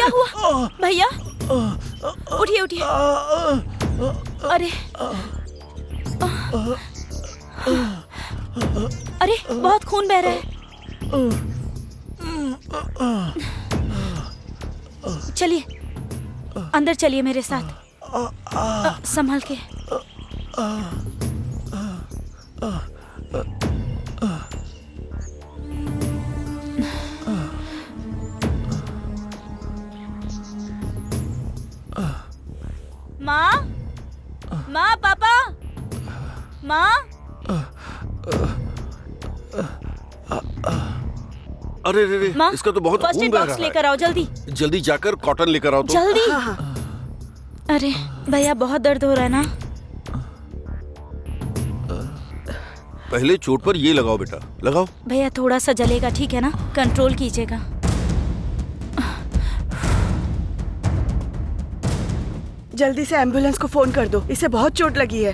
क्या हुआ भैया? उठिए उठिए। अरे अरे बहुत खून बह रहा है। चलिए अंदर चलिए मेरे साथ। संभल के। माँ, माँ, पापा, माँ। अरे रे रे, इसका तो बहुत फर्स्ट खून एड बह बॉक्स रहा लेकर आओ जल्दी। है। जल्दी जाकर कॉटन लेकर आओ तो। जल्दी। अरे भैया बहुत दर्द हो रहा है ना। पहले चोट पर ये लगाओ बेटा, लगाओ। भैया थोड़ा सा जलेगा, ठीक है ना? कंट्रोल कीजिएगा। जल्दी से एम्बुलेंस को फोन कर दो, इसे बहुत चोट लगी है।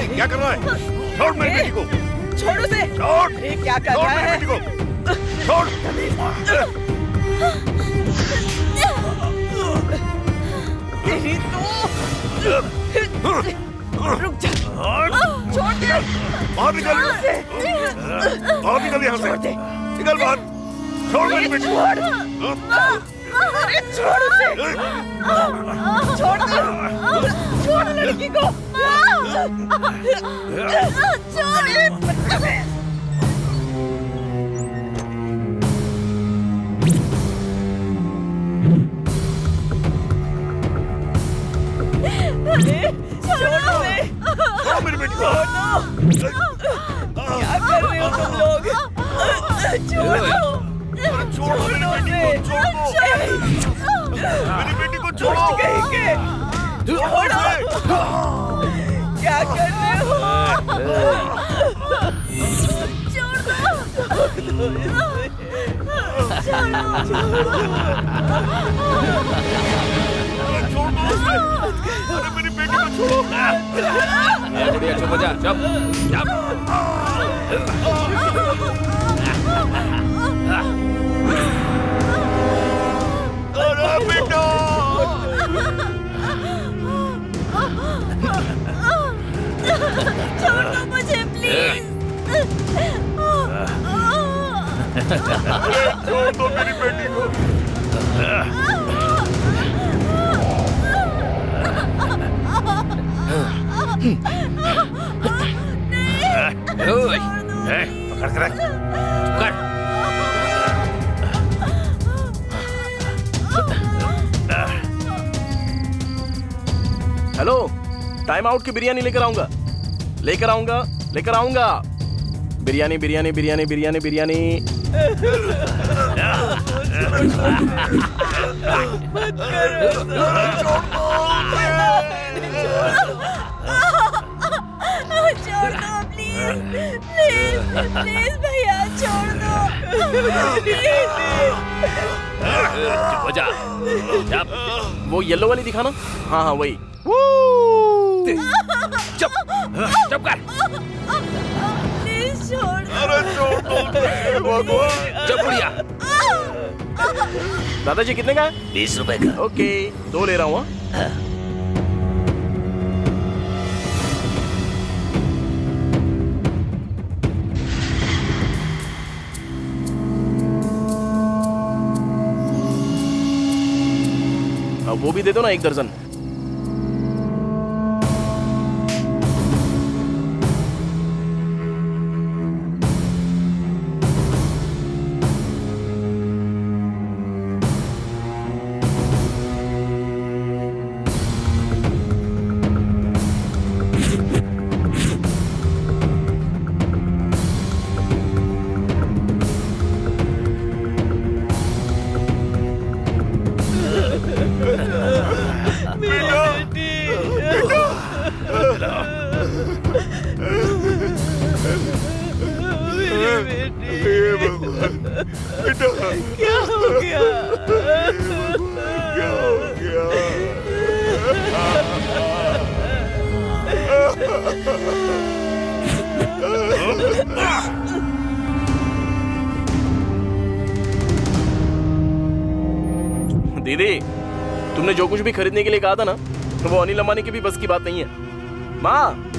क्या कर रहा है? छोड़ मेरी बेटी को। छोड़ उसे। छोड़। ये क्या कर रहा है? छोड़ मेरी बेटी को। छोड़। तेरी तो। रुक जा। छोड़ दे। बाहर निकल। बाहर निकल यहाँ से। निकल बाहर। छोड़ मेरी बेटी को। अरे छोड़ उसे। छोड़ दे। छोड़ लड़की को। छोड़ मेरी बेटी को। क्या कर रहे हो तुम लोग? छोड़ो। छोड़ो मेरी बेटी को। छोड़ो। छोड़ो। क्या कर रहे हो? अरे मेरी बेटी को छोड़ो। बुढ़िया चुप हो जा। चुप चुप। अरे बेटा। छोड़ दो मुझे प्लीज। छोड़ दो मेरी बेटी को। पकड़ कर रख। पकड़। हेलो, टाइम आउट की बिरयानी लेकर आऊंगा। बिरयानी बिरयानी बिरयानी बिरयानी बिरयानी। छोड़ दो प्लीज, प्लीज प्लीज भैया छोड़ दो। चुप हो जा। वो येलो वाली दिखाना। हाँ हाँ वही। चुप चुप कर। प्लीज छोड़ दो। अरे छोड़ दो। चुप बुढ़िया। दादाजी कितने का है? 20 रुपए का। ओके 2 ले रहा हूँ। अब वो भी दे दो ना 1 दर्जन। हे भगवान, बेटा क्या हो गया? क्या हो गया? दीदी, तुमने जो कुछ भी खरीदने के लिए कहा था ना, तो वो अनिल अंबानी की भी बस की बात नहीं है। माँ,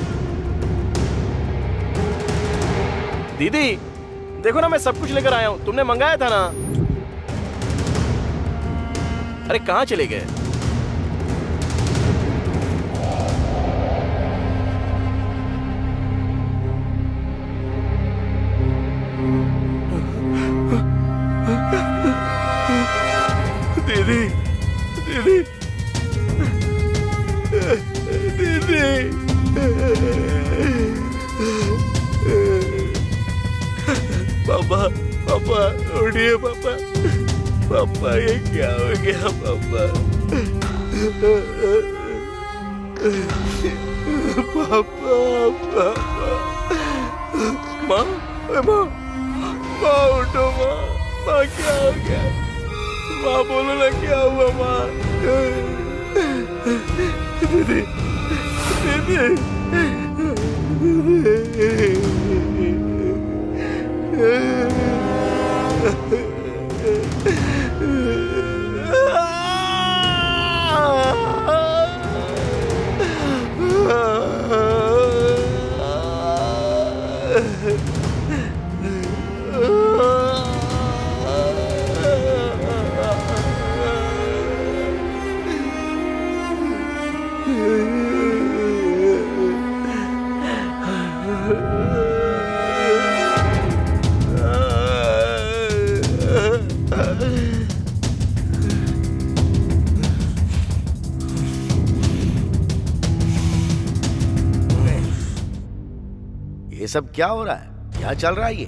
दीदी देखो ना, मैं सब कुछ लेकर आया हूँ, तुमने मंगाया था ना। अरे कहाँ चले गए? दीदी, दीदी, दीदी, पापा, पापा, उठिए पापा, पापा ये क्या हो गया पापा? पापा, पापा, माँ, माँ, माँ उठो माँ, माँ क्या हो गया? माँ बोलो ना क्या हुआ माँ? दीदी, दीदी, ये सब क्या हो रहा है? क्या चल रहा है ये?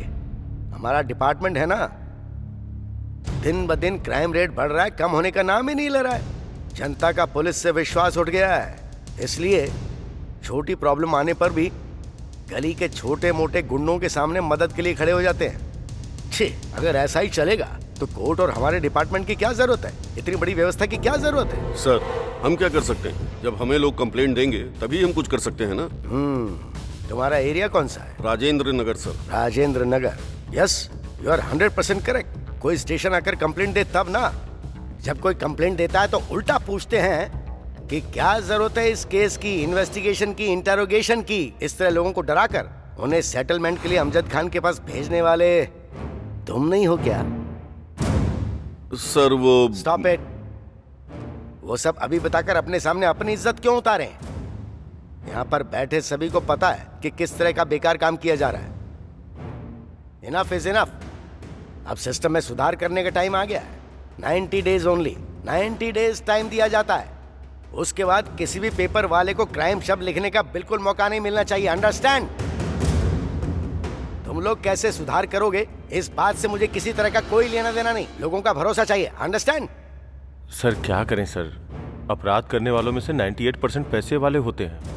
हमारा डिपार्टमेंट है ना, दिन ब दिन क्राइम रेट बढ़ रहा है, कम होने का नाम ही नहीं ले रहा है। जनता का पुलिस से विश्वास उठ गया है, इसलिए छोटी प्रॉब्लम आने पर भी गली के छोटे मोटे गुंडों के सामने मदद के लिए खड़े हो जाते हैं। छे, अगर ऐसा ही चलेगा तो कोर्ट और हमारे डिपार्टमेंट की क्या जरूरत है? इतनी बड़ी व्यवस्था की क्या जरूरत है? सर, हम क्या कर सकते हैं? जब हमें लोग कंप्लेंट देंगे तभी हम कुछ कर सकते हैं ना। तुम्हारा एरिया कौन सा है? Rajendra Nagar sir. Rajendra Nagar. Yes, you are 100% correct. कोई स्टेशन आकर कंप्लेंट दे तब ना। जब कोई कंप्लेंट देता है तो उल्टा पूछते हैं कि क्या जरूरत है इस केस की, इन्वेस्टिगेशन की, इंटरोगेशन की। इस तरह लोगों को डराकर उन्हें सेटलमेंट के लिए अमजद खान के पास भेजने वाले तुम नहीं हो क्या? सर वो स्टॉप इट। वो सब अभी बताकर अपने सामने अपनी इज्जत क्यों उतारें? यहाँ पर बैठे सभी को पता है कि किस तरह का बेकार काम किया जा रहा है। Enough is enough. अब सिस्टम में सुधार करने का टाइम आ गया है। 90 डेज ओनली, 90 डेज टाइम दिया जाता है। उसके बाद किसी भी पेपर वाले को क्राइम शब्द लिखने का बिल्कुल मौका नहीं मिलना चाहिए। अंडरस्टैंड? तुम लोग कैसे सुधार करोगे इस बात से मुझे किसी तरह का कोई लेना देना नहीं। लोगों का भरोसा चाहिए। अंडरस्टैंड? सर क्या करें सर, अपराध करने वालों में से 98% पैसे वाले होते हैं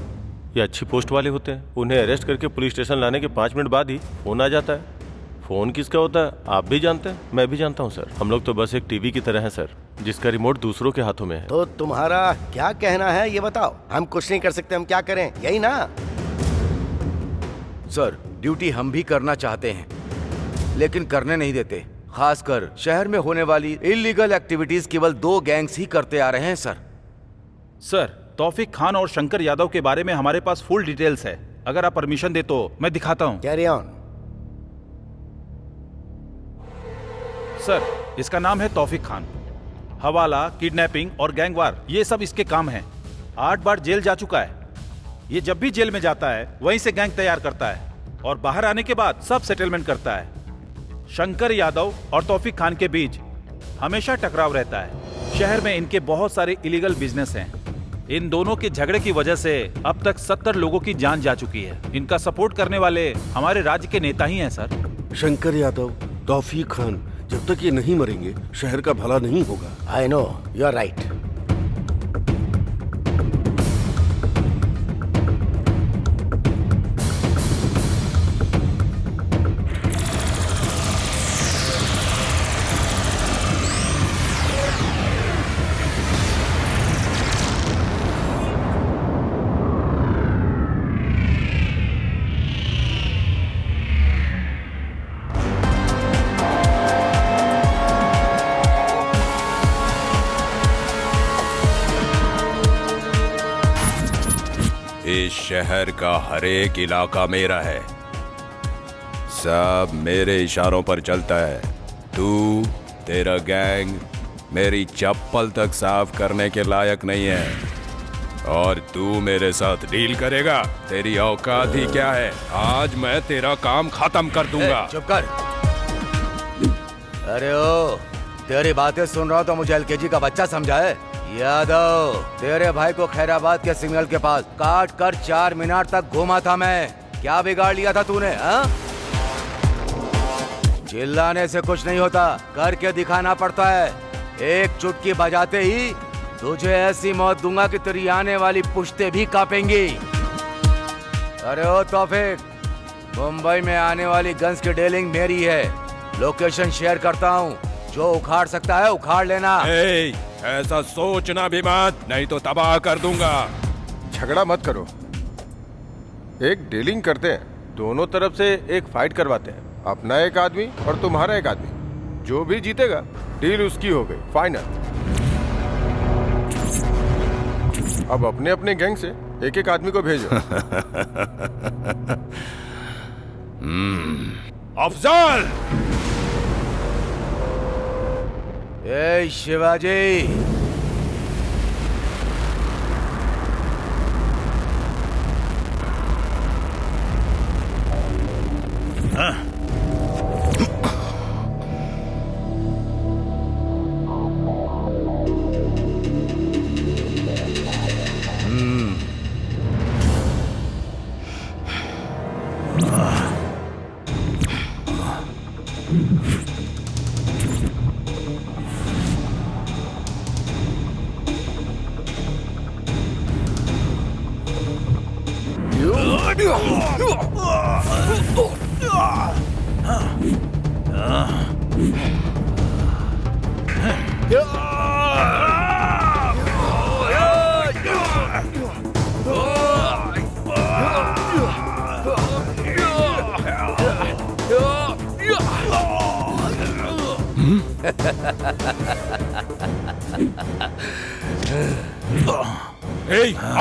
या अच्छी पोस्ट वाले होते हैं। उन्हें अरेस्ट करके पुलिस स्टेशन लाने के 5 मिनट बाद ही फोन आ जाता है। फोन किसका होता है आप भी जानते हैं, मैं भी जानता हूं सर। हम लोग तो बस एक टीवी की तरह हैं सर, जिसका रिमोट दूसरों के हाथों में है। तो तुम्हारा क्या कहना है ये बताओ। हम कुछ नहीं कर सकते, हम क्या करें? यही ना? सर, ड्यूटी हम भी करना चाहते हैं लेकिन करने नहीं देते। खासकर शहर में होने वाली इलीगल एक्टिविटीज केवल 2 गैंग्स ही करते आ रहे हैं सर। सर, तौफीक खान और शंकर यादव के बारे में हमारे पास फुल डिटेल्स है। अगर आप परमिशन दे तो मैं दिखाता हूं। Carry on. सर, इसका नाम है तौफीक खान। हवाला, किडनैपिंग और गैंगवार ये सब इसके काम हैं। 8 बार जेल जा चुका है। ये जब भी जेल में जाता है वहीं से गैंग तैयार करता है और बाहर आने के बाद सब सेटलमेंट करता है। शंकर यादव और तौफीक खान के बीच हमेशा टकराव रहता है। शहर में इनके बहुत सारे इलीगल बिजनेस हैं। इन दोनों के झगड़े की वजह से अब तक 70 लोगों की जान जा चुकी है। इनका सपोर्ट करने वाले हमारे राज्य के नेता ही हैं सर। शंकर यादव, तौफीक खान, जब तक ये नहीं मरेंगे शहर का भला नहीं होगा। I know, you are right. शहर का हर एक इलाका मेरा है। सब मेरे इशारों पर चलता है। तू, तेरा गैंग मेरी चप्पल तक साफ करने के लायक नहीं है और तू मेरे साथ डील करेगा? तेरी औकात ही क्या है? आज मैं तेरा काम खत्म कर दूंगा। चुप कर। अरे ओ, तेरी बातें सुन रहा हूँ तो मुझे एलकेजी का बच्चा समझा है। यादव, तेरे भाई को खैराबाद के सिग्नल के पास काट कर 4 मीनार तक घुमा था मैं। क्या बिगाड़ लिया था तूने? हाँ? चिल्लाने से कुछ नहीं होता, करके दिखाना पड़ता है। एक चुटकी बजाते ही तुझे ऐसी मौत दूंगा कि तेरी आने वाली पुश्ते भी कांपेंगी। अरे ओ तौफीक, मुंबई में आने वाली गन्स की डीलिंग मेरी है। लोकेशन शेयर करता हूँ, जो उखाड़ सकता है उखाड़ लेना। ऐसा सोचना भी मत, नहीं तो तबाह कर दूंगा। झगड़ा मत करो, एक डीलिंग करते हैं, दोनों तरफ से एक फाइट करवाते हैं, अपना एक आदमी और तुम्हारा एक आदमी, जो भी जीतेगा डील उसकी हो गई, फाइनल। अब अपने अपने गैंग से एक एक आदमी को भेजो। अफजल! ए शिवाजी,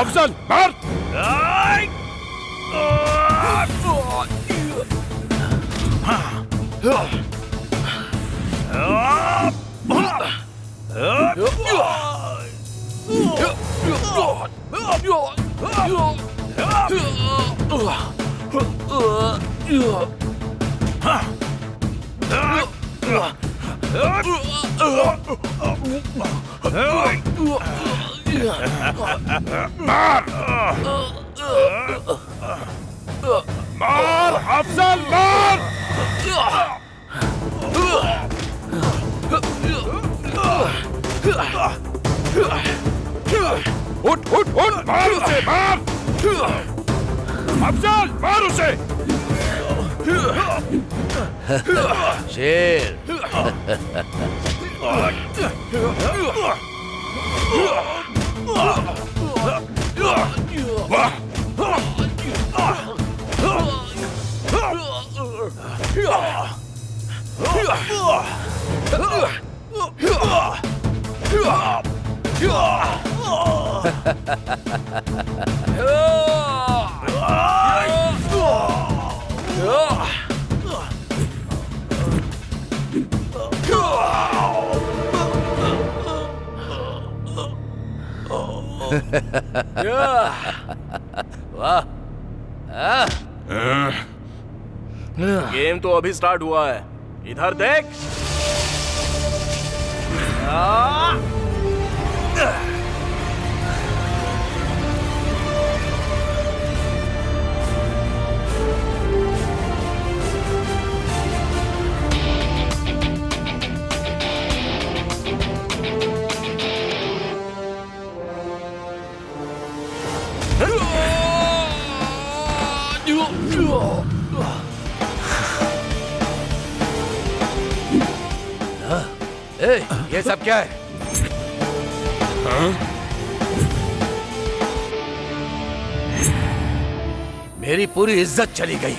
अफजल मार! मार अफजल, मार! उठ उठ उठ, मार उसे, मार! अफजल मार उसे! शेर। गेम तो अभी स्टार्ट हुआ है, इधर देख। ये सब क्या है? मेरी पूरी इज्जत चली गई।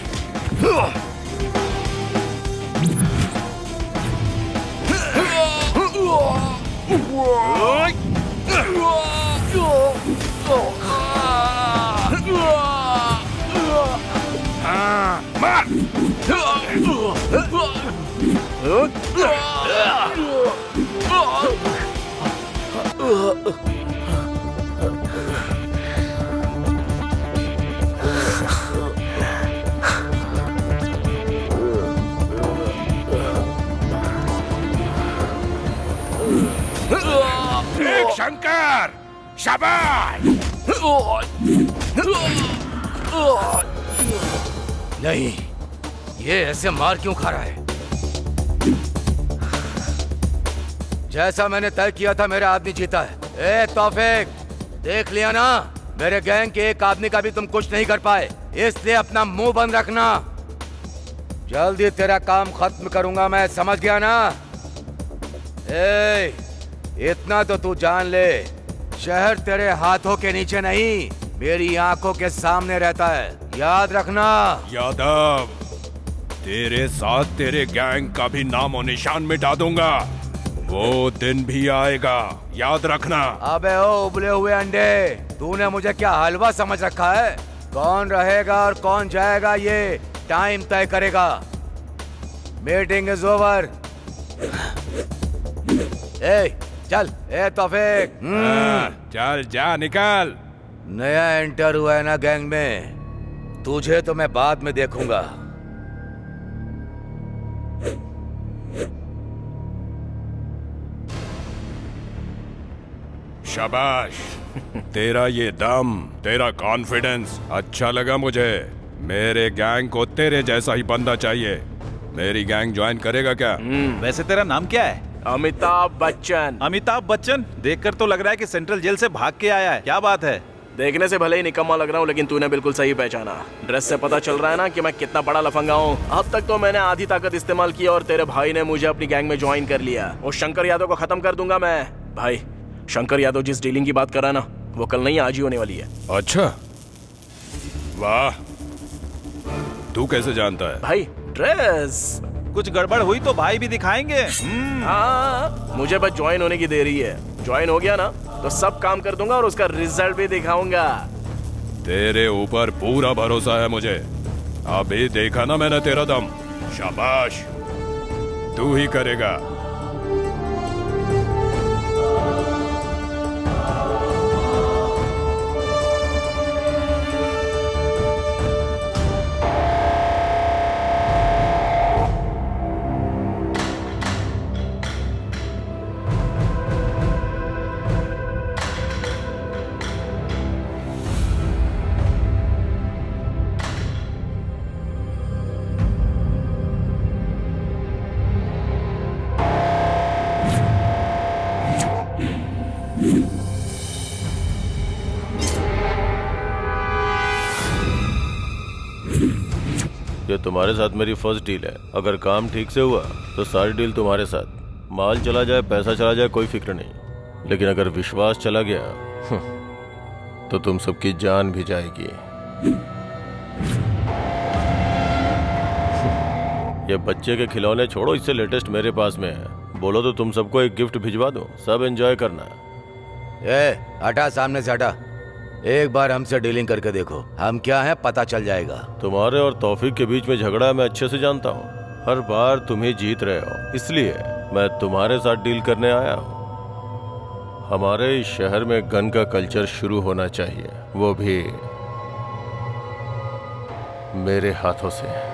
एक शंकर, शाबाश। नहीं, ये ऐसे मार क्यों खा रहा है? जैसा मैंने तय किया था मेरा आदमी जीता है। ए तौफीक, देख लिया ना, मेरे गैंग के एक आदमी का भी तुम कुछ नहीं कर पाए, इसलिए अपना मुंह बंद रखना। जल्दी तेरा काम खत्म करूंगा मैं, समझ गया ना? ए, इतना तो तू जान ले, शहर तेरे हाथों के नीचे नहीं, मेरी आंखों के सामने रहता है, याद रखना। यादव, तेरे साथ तेरे गैंग का भी नामो निशान मिटा दूंगा, वो दिन भी आएगा, याद रखना। अबे ओ उबले हुए अंडे, तूने मुझे क्या हलवा समझ रखा है? कौन रहेगा और कौन जाएगा ये टाइम तय करेगा। Meeting is over. ए चल, ए तौफीक, चल जा, निकल। नया एंटर हुआ है ना गैंग में, तुझे तो मैं बाद में देखूंगा। शाबाश, तेरा ये दम, तेरा कॉन्फिडेंस अच्छा लगा मुझे। मेरे गैंग को तेरे जैसा ही बंदा चाहिए। मेरी गैंग ज्वाइन करेगा क्या? वैसे तेरा नाम क्या है? अमिताभ बच्चन। अमिताभ बच्चन? देखकर तो लग रहा है कि सेंट्रल जेल से भाग के आया है। क्या बात है? देखने से भले ही निकम्मा लग रहा हूँ, लेकिन तूने बिल्कुल सही पहचाना। ड्रेस से पता चल रहा है ना कि मैं कितना बड़ा लफंगा हूँ। अब तक तो मैंने आधी ताकत इस्तेमाल की और तेरे भाई ने मुझे अपनी गैंग में ज्वाइन कर लिया। उस शंकर यादव को खत्म कर दूंगा मैं। भाई, शंकर यादव जिस डीलिंग की बात कर रहा है ना, वो कल नहीं आज ही होने वाली है। अच्छा, वाह, तू कैसे जानता है? भाई, ड्रेस। कुछ गड़बड़ हुई तो भाई भी दिखाएंगे। हाँ, मुझे बस ज्वाइन होने की देरी है। ज्वाइन हो गया ना तो सब काम कर दूंगा और उसका रिजल्ट भी दिखाऊंगा। तेरे ऊपर पूरा भरोसा है मुझे। अभी देखा ना मैंने तेरा दम। शाबाश, तू ही करेगा। ये तुम्हारे साथ मेरी फर्स्ट डील है। अगर काम ठीक से हुआ तो सारी डील तुम्हारे साथ। माल चला जाए, पैसा चला जाए, कोई फिक्र नहीं, लेकिन अगर विश्वास चला गया तो तुम सबकी जान भी जाएगी। ये बच्चे के खिलौने छोड़ो, इससे लेटेस्ट मेरे पास में है। बोलो तो तुम सबको एक गिफ्ट भिजवा दूं, सब एंजॉय करना। ए हटा, सामने से हटा। एक बार हमसे डीलिंग करके देखो, हम क्या हैं पता चल जाएगा। तुम्हारे और तौफीक के बीच में झगड़ा मैं अच्छे से जानता हूँ। हर बार तुम ही जीत रहे हो, इसलिए मैं तुम्हारे साथ डील करने आया हूँ। हमारे इस शहर में गन का कल्चर शुरू होना चाहिए, वो भी मेरे हाथों से।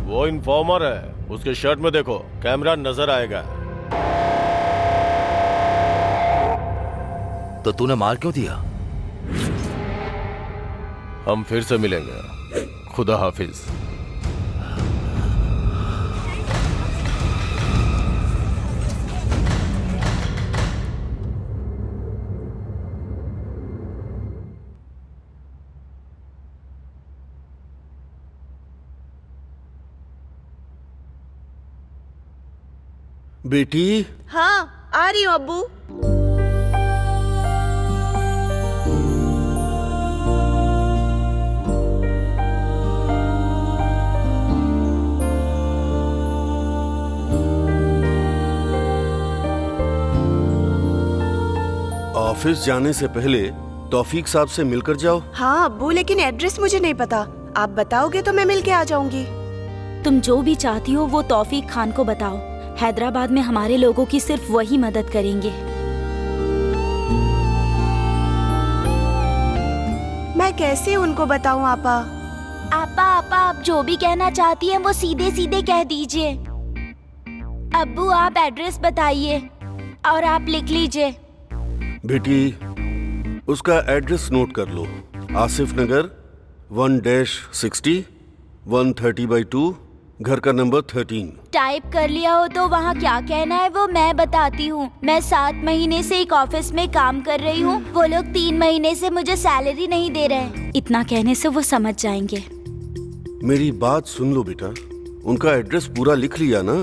वो इन्फॉर्मर है, उसके शर्ट में देखो, कैमरा नजर आएगा। तो तूने मार क्यों दिया? हम फिर से मिलेंगे। खुदा हाफिज। बेटी, हाँ, आ रही हूँ अब्बू। ऑफिस जाने से पहले तौफीक साहब से मिलकर जाओ। हाँ अब्बू, लेकिन एड्रेस मुझे नहीं पता। आप बताओगे तो मैं मिलके आ जाऊंगी। तुम जो भी चाहती हो वो तौफीक खान को बताओ। हैदराबाद में हमारे लोगों की सिर्फ वही मदद करेंगे। मैं कैसे उनको बताऊं आपा? आपा आप जो भी कहना चाहती हैं वो सीधे सीधे कह दीजिए। अब्बू आप एड्रेस बताइए और आप लिख लीजिए। बेटी, उसका एड्रेस नोट कर लो। आसिफ नगर 1-60 130/2, घर का नंबर 13। टाइप कर लिया हो तो वहाँ क्या कहना है वो मैं बताती हूँ। मैं 7 महीने से एक ऑफिस में काम कर रही हूँ। वो लोग 3 महीने से मुझे सैलरी नहीं दे रहे। इतना कहने से वो समझ जाएंगे। मेरी बात सुन लो बेटा, उनका एड्रेस पूरा लिख लिया ना?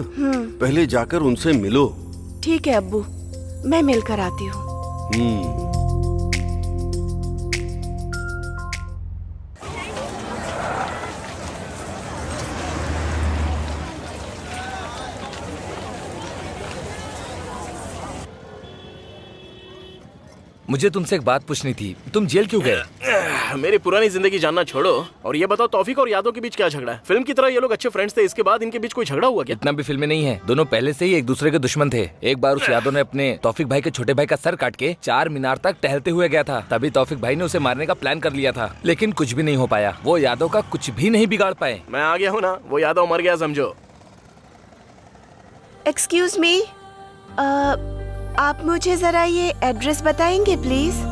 पहले जाकर उनसे मिलो। ठीक है अब्बू, मैं मिलकर आती हूँ। मुझे तुमसे एक बात पूछनी थी, तुम जेल क्यों गए? मेरी पुरानी जिंदगी जानना छोड़ो और ये बताओ तौफीक और यादव के बीच क्या झगड़ा है? फिल्म की तरह ये लोग अच्छे फ्रेंड्स थे, इसके बाद इनके बीच कोई झगड़ा हुआ क्या? इतना भी फिल्में नहीं है, दोनों पहले से ही एक दूसरे के दुश्मन थे। एक बार उस यादव ने अपने तौफीक भाई के छोटे भाई का सर काट के 4 मीनार तक टहलते हुए गया था। तभी तौफीक भाई ने उसे मारने का प्लान कर लिया था, लेकिन कुछ भी नहीं हो पाया। वो यादव का कुछ भी नहीं बिगाड़ पाए। मैं आ गया हूँ ना, वो यादव मर गया समझो। एक्सक्यूज मी, आप मुझे जरा ये एड्रेस बताएंगे प्लीज?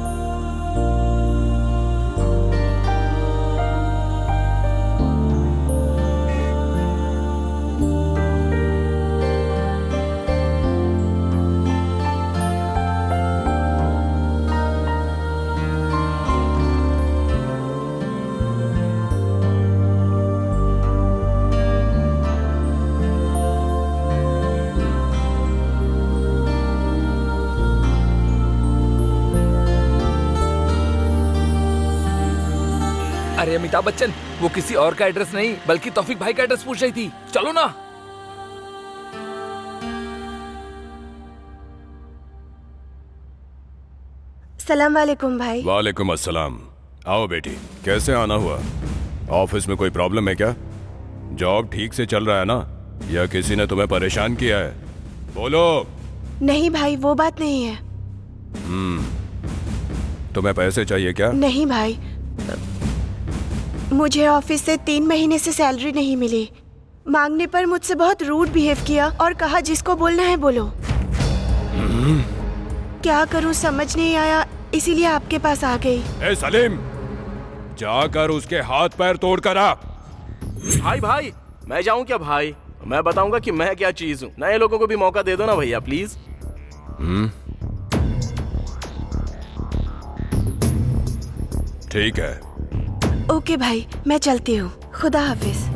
अरे अमिताभ बच्चन, वो किसी और का एड्रेस नहीं बल्कि तौफीक भाई का एड्रेस पूछ रही थी। चलो ना। सलाम वालेकुम भाई। वालेकुम अस्सलाम। आओ बेटी, कैसे आना हुआ? ऑफिस में कोई प्रॉब्लम है क्या? जॉब ठीक से चल रहा है ना, या किसी ने तुम्हें परेशान किया है? बोलो। नहीं भाई, वो बात नहीं है। तुम्हें पैसे चाहिए क्या? नहीं भाई, मुझे ऑफिस से 3 महीने से सैलरी नहीं मिली। मांगने पर मुझसे बहुत रूड बिहेव किया और कहा जिसको बोलना है बोलो। क्या करूं समझ नहीं आया, इसीलिए आपके पास आ गई। ए सलीम, जाकर उसके हाथ पैर तोड़ कर आ। भाई मैं जाऊं क्या भाई? मैं बताऊंगा कि मैं क्या चीज हूँ। नए लोगों को भी मौका दे दो ना भैया प्लीज। ठीक है। ओके भाई, मैं चलती हूँ। खुदा हाफिज।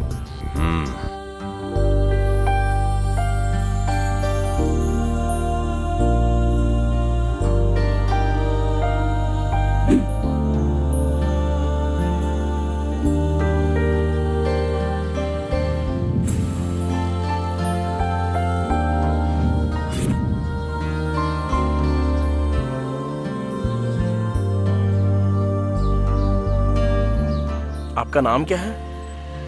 आपका नाम क्या है?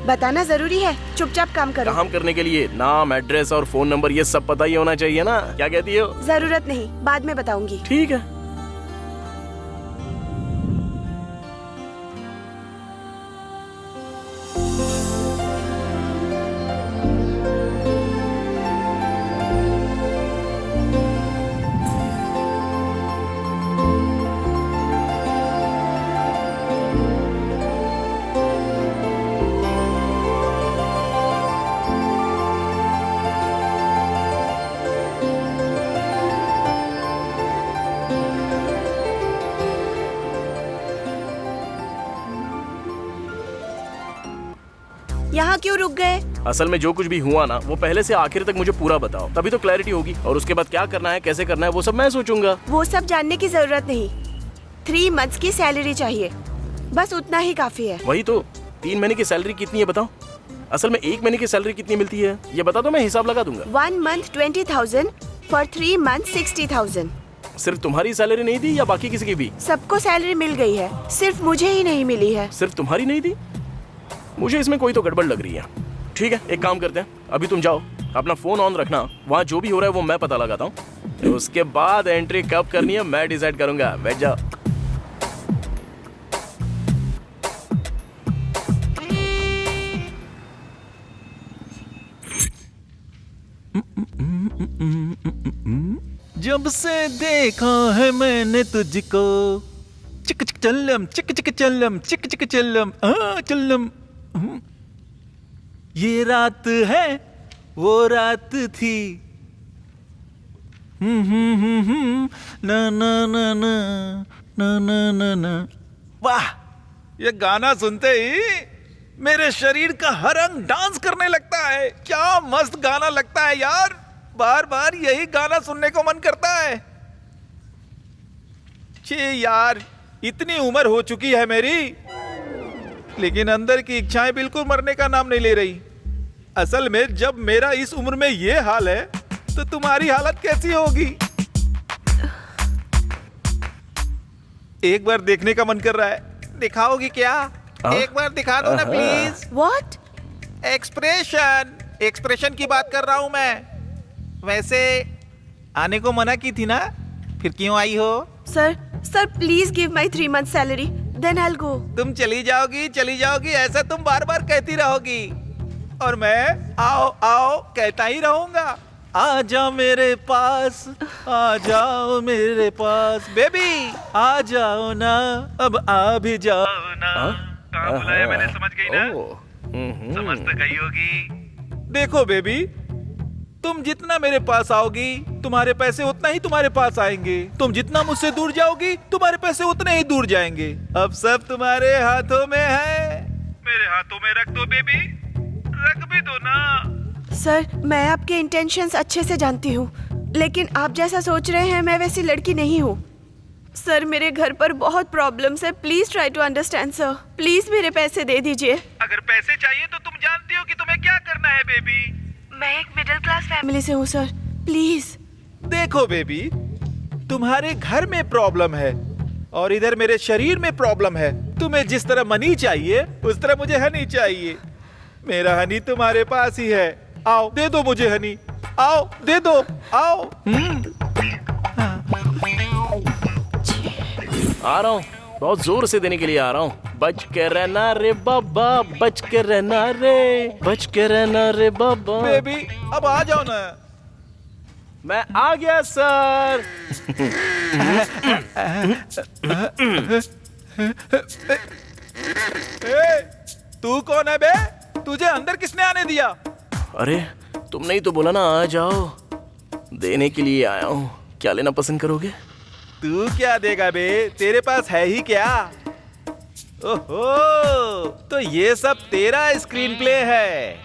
बताना जरूरी है, चुपचाप काम करो। काम करने के लिए नाम, एड्रेस और फोन नंबर ये सब पता ही होना चाहिए ना। क्या कहती हो? जरूरत नहीं, बाद में बताऊंगी। ठीक है। यहाँ क्यों रुक गए? असल में जो कुछ भी हुआ ना वो पहले से आखिर तक मुझे पूरा बताओ, तभी तो क्लैरिटी होगी। और उसके बाद क्या करना है, कैसे करना है, वो सब मैं सोचूंगा। वो सब जानने की जरूरत नहीं। 3 मंथ्स की सैलरी चाहिए, बस उतना ही काफी है। वही तो, 3 महीने की सैलरी कितनी है बताओ? असल में 1 महीने की सैलरी कितनी मिलती है ये बता दो, मैं हिसाब लगा दूंगा। 1 month 20,000, for 3 months 60,000। सिर्फ तुम्हारी सैलरी नहीं दी या बाकी किसी की भी? सबको सैलरी मिल गई है, सिर्फ मुझे ही नहीं मिली है। सिर्फ तुम्हारी नहीं दी? मुझे इसमें कोई तो गड़बड़ लग रही है। ठीक है, एक काम करते हैं, अभी तुम जाओ, अपना फोन ऑन रखना, वहाँ जो भी हो रहा है वो मैं पता लगाता हूँ। उसके बाद एंट्री कब करनी है मैं डिसाइड करूंगा। बैठ जाओ। जब से देखा है मैंने तुझको, चिक चिक चल्लम, चिक चिक चल्लम, चिक चिक चल्लम, चल्लम। ये रात है वो रात थी, ना ना ना ना ना ना ना ना। वाह, ये गाना सुनते ही मेरे शरीर का हर अंग डांस करने लगता है। क्या मस्त गाना लगता है यार, बार बार यही गाना सुनने को मन करता है। छे यार, इतनी उम्र हो चुकी है मेरी, लेकिन अंदर की इच्छाएं बिल्कुल मरने का नाम नहीं ले रही। असल में जब मेरा इस उम्र में ये हाल है तो तुम्हारी हालत कैसी होगी? एक बार देखने का मन कर रहा है, दिखाओगी क्या? एक बार दिखा दो ना प्लीज। What? एक्सप्रेशन की बात कर रहा हूं मैं। वैसे आने को मना की थी ना, फिर क्यों आई हो? Sir please give my 3 month salary, then I will go. तुम चली जाओगी, ऐसा तुम बार बार कहती रहोगी और मैं आओ आओ कहता ही रहूंगा। आ जाओ मेरे पास, आ जाओ मेरे पास, बेबी आ जाओ ना, अब आ भी जाओ ना। कहाँ बुलाया मैंने, समझ गई ना? समझ तो गई होगी। देखो बेबी, तुम जितना मेरे पास आओगी तुम्हारे पैसे उतना ही तुम्हारे पास आएंगे, तुम जितना मुझसे दूर जाओगी तुम्हारे पैसे उतने ही दूर जाएंगे। अब सब तुम्हारे हाथों में है, मेरे हाथों में रख दो बेबी, रख भी दो ना। सर मैं आपके इंटेंशंस अच्छे से जानती हूँ, लेकिन आप जैसा सोच रहे हैं मैं वैसी लड़की नहीं हूँ। सर मेरे घर पर बहुत प्रॉब्लम्स है, please try to understand sir, please मेरे पैसे दे दीजिए। अगर पैसे चाहिए तो तुम जानती हो कि तुम्हें क्या करना है बेबी। मैं एक मिडिल क्लास फैमिली से हूँ सर, प्लीज। देखो बेबी, तुम्हारे घर में प्रॉब्लम है और इधर मेरे शरीर में प्रॉब्लम है। तुम्हें जिस तरह मनी चाहिए उस तरह मुझे हनी चाहिए। मेरा हनी तुम्हारे पास ही है, आओ दे दो मुझे हनी, आओ दे दो, आओ। आ रहा हूँ, बहुत जोर से देने के लिए आ रहा हूँ। बच के रहना रे बाबा, बच के रहना रे, बच के रहना रे बाबा। बेबी अब आ जाओ ना। मैं आ गया सर। तू कौन है बे? तुझे अंदर किसने आने दिया? अरे तुमने ही तो बोला ना आ जाओ, देने के लिए आया हूँ। क्या लेना पसंद करोगे? तू क्या देगा बे, तेरे पास है ही क्या? ओहो, तो ये सब तेरा स्क्रीन प्ले है।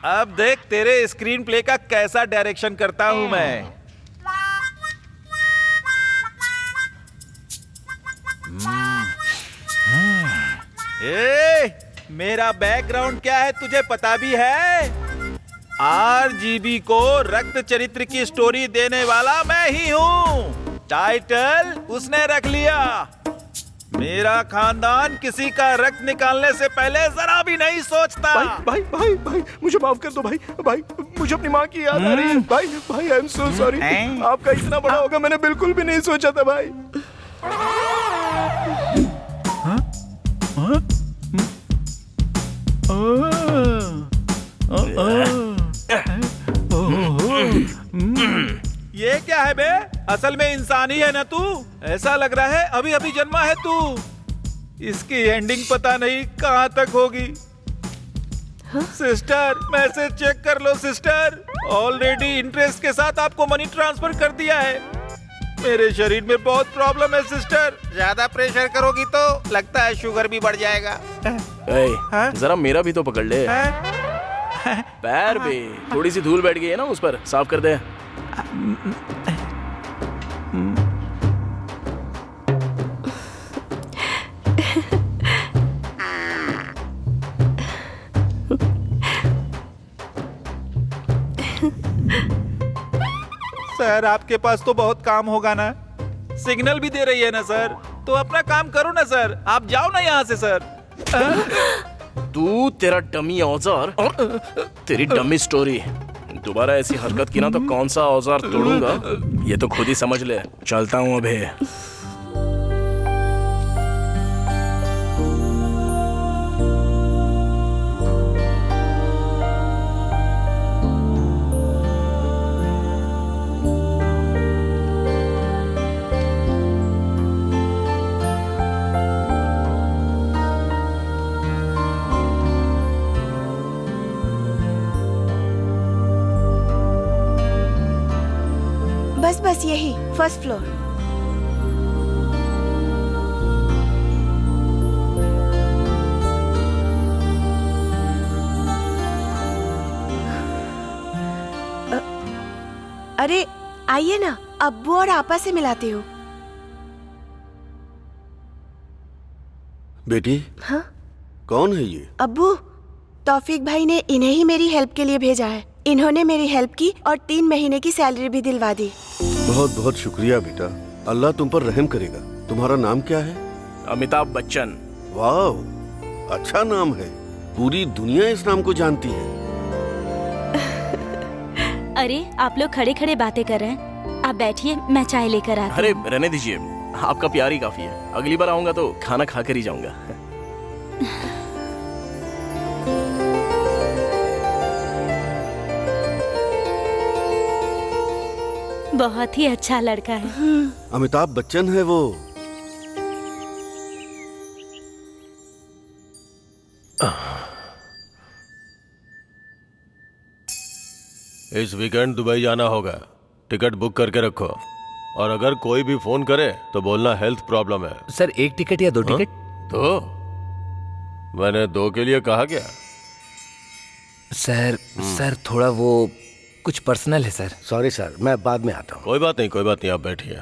अब देख तेरे स्क्रीन प्ले का कैसा डायरेक्शन करता हूं मैं। मेरा बैकग्राउंड क्या है तुझे पता भी है? RGB को रक्त चरित्र की स्टोरी देने वाला मैं ही हूँ। टाइटल उसने रख लिया, मेरा खानदान किसी का रक्त निकालने से पहले जरा भी नहीं सोचता। भाई भाई भाई मुझे माफ कर दो भाई, भाई मुझे अपनी माँ की याद आ रही है। भाई आई एम सो सॉरी, आपका इतना बड़ा होगा मैंने बिल्कुल भी नहीं सोचा था भाई। ये क्या है बे? असल में इंसान ही है ना तू? ऐसा लग रहा है अभी अभी जन्मा है तू। इसकी एंडिंग पता नहीं कहाँ तक होगी। सिस्टर मैसेज चेक कर लो सिस्टर, ऑलरेडी इंटरेस्ट के साथ आपको मनी ट्रांसफर कर दिया है। मेरे शरीर में बहुत प्रॉब्लम है सिस्टर, ज्यादा प्रेशर करोगी तो लगता है शुगर भी बढ़ जाएगा। जरा मेरा भी तो पकड़ ले। पैर पे थोड़ी सी धूल बैठ गई है ना, उस पर साफ कर दे। सर आपके पास तो बहुत काम होगा ना, सिग्नल भी दे रही है ना सर, तो अपना काम करो ना सर, आप जाओ ना यहाँ से सर। तू, तेरा डमी औजार और तेरी डमी स्टोरी। दोबारा ऐसी हरकत की ना तो कौन सा औजार तोड़ूंगा ये तो खुद ही समझ ले। चलता हूँ अभी। बस यही फर्स्ट फ्लोर। अरे आइए ना, अब्बू और आपा से मिलाती हूँ। बेटी, हाँ कौन है ये? अब्बू, तौफीक भाई ने इन्हें ही मेरी हेल्प के लिए भेजा है। इन्होंने मेरी हेल्प की और 3 महीने की सैलरी भी दिलवा दी। बहुत बहुत शुक्रिया बेटा, अल्लाह तुम पर रहम करेगा। तुम्हारा नाम क्या है? अमिताभ बच्चन। वाह, अच्छा नाम है, पूरी दुनिया इस नाम को जानती है। अरे आप लोग खड़े खड़े बातें कर रहे हैं, आप बैठिए, मैं चाय लेकर आती हूँ। अरे रहने दीजिए, आपका प्यार ही काफी है। अगली बार आऊंगा तो खाना खा कर ही जाऊंगा। बहुत ही अच्छा लड़का है। अमिताभ बच्चन है वो। इस वीकेंड दुबई जाना होगा, टिकट बुक करके रखो। और अगर कोई भी फोन करे तो बोलना हेल्थ प्रॉब्लम है। सर 1 टिकट या 2 टिकट? 2? मैंने 2 के लिए कहा क्या? सर थोड़ा वो कुछ पर्सनल है सर। सॉरी सर, मैं बाद में आता हूँ। कोई बात नहीं, आप बैठिए।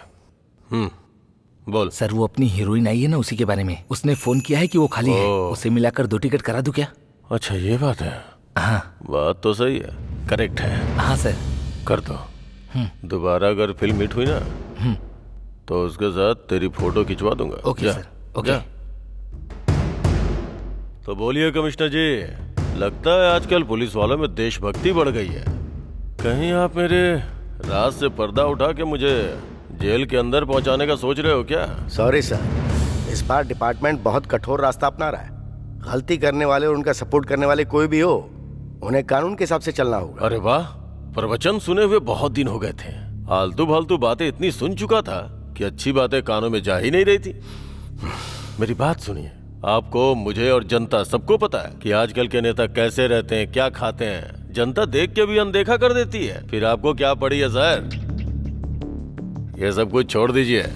बोल। सर वो अपनी हीरोइन आई है ना, उसी के बारे में उसने फोन किया है कि वो खाली है, उसे मिलाकर 2 टिकट करा दूं क्या? अच्छा ये बात है। हाँ बात तो सही है, करेक्ट है। हाँ सर कर दो। दोबारा अगर फिल्म हिट हुई ना तो उसके साथ तेरी फोटो खिंचवा दूंगा। Okay sir, okay. जा। तो बोलिए कमिश्नर जी, लगता है आजकल पुलिस वालों में देशभक्ति बढ़ गई है। कहीं आप मेरे राज से पर्दा उठा के मुझे जेल के अंदर पहुंचाने का सोच रहे हो क्या? सॉरी सर, इस बार डिपार्टमेंट बहुत कठोर रास्ता अपना रहा है। गलती करने वाले और उनका सपोर्ट करने वाले कोई भी हो, उन्हें कानून के हिसाब से चलना होगा। अरे वाह, प्रवचन सुने हुए बहुत दिन हो गए थे। आलतू फालतू बातें इतनी सुन चुका था कि अच्छी बातें कानों में जा ही नहीं रही थी। मेरी बात सुनिए, आपको, मुझे और जनता सबको पता है कि आजकल के नेता कैसे रहते हैं, क्या खाते हैं। जनता देख के भी अनदेखा कर देती है, फिर आपको क्या पड़ी है सर? ये सब कुछ छोड़ दीजिए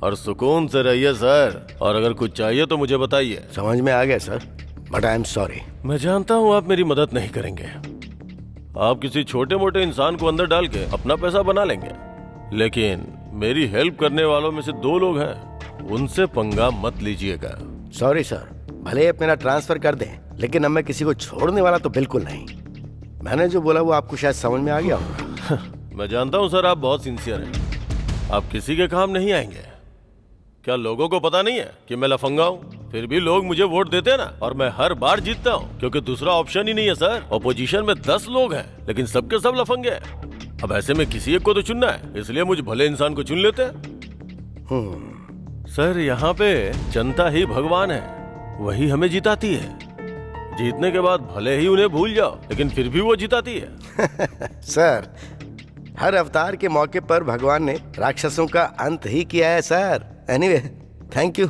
और सुकून से रहिए सर। और अगर कुछ चाहिए तो मुझे बताइए। समझ में आ गया sir, but I am sorry. मैं जानता हूँ आप मेरी मदद नहीं करेंगे। आप किसी छोटे मोटे इंसान को अंदर डाल के अपना पैसा बना लेंगे, लेकिन मेरी हेल्प करने वालों में से 2 लोग हैं, उनसे पंगा मत लीजिएगा। सॉरी सर, भले आप मेरा ट्रांसफर कर दें, लेकिन अब मैं किसी को छोड़ने वाला तो बिल्कुल नहीं। मैंने जो बोला वो आपको शायद समझ में आ गया होगा। मैं जानता हूँ सर, आप बहुत सिंसियर हैं। आप किसी के काम नहीं आएंगे। क्या लोगों को पता नहीं है कि मैं लफंगा हूँ? फिर भी लोग मुझे वोट देते हैं ना, और मैं हर बार जीतता हूँ, क्योंकि दूसरा ऑप्शन ही नहीं है सर। ऑपोजिशन में 10 लोग हैं, लेकिन सबके सब लफंगे हैं। अब ऐसे में किसी एक को तो चुनना है, इसलिए मुझे भले इंसान को चुन लेते हैं। सर यहाँ पे जनता ही भगवान है, वही हमें जिताती है। जीतने के बाद भले ही उन्हें भूल जाओ, लेकिन फिर भी वो जिताती है। सर, हर अवतार के मौके पर भगवान ने राक्षसों का अंत ही किया है सर। एनीवे, थैंक यू,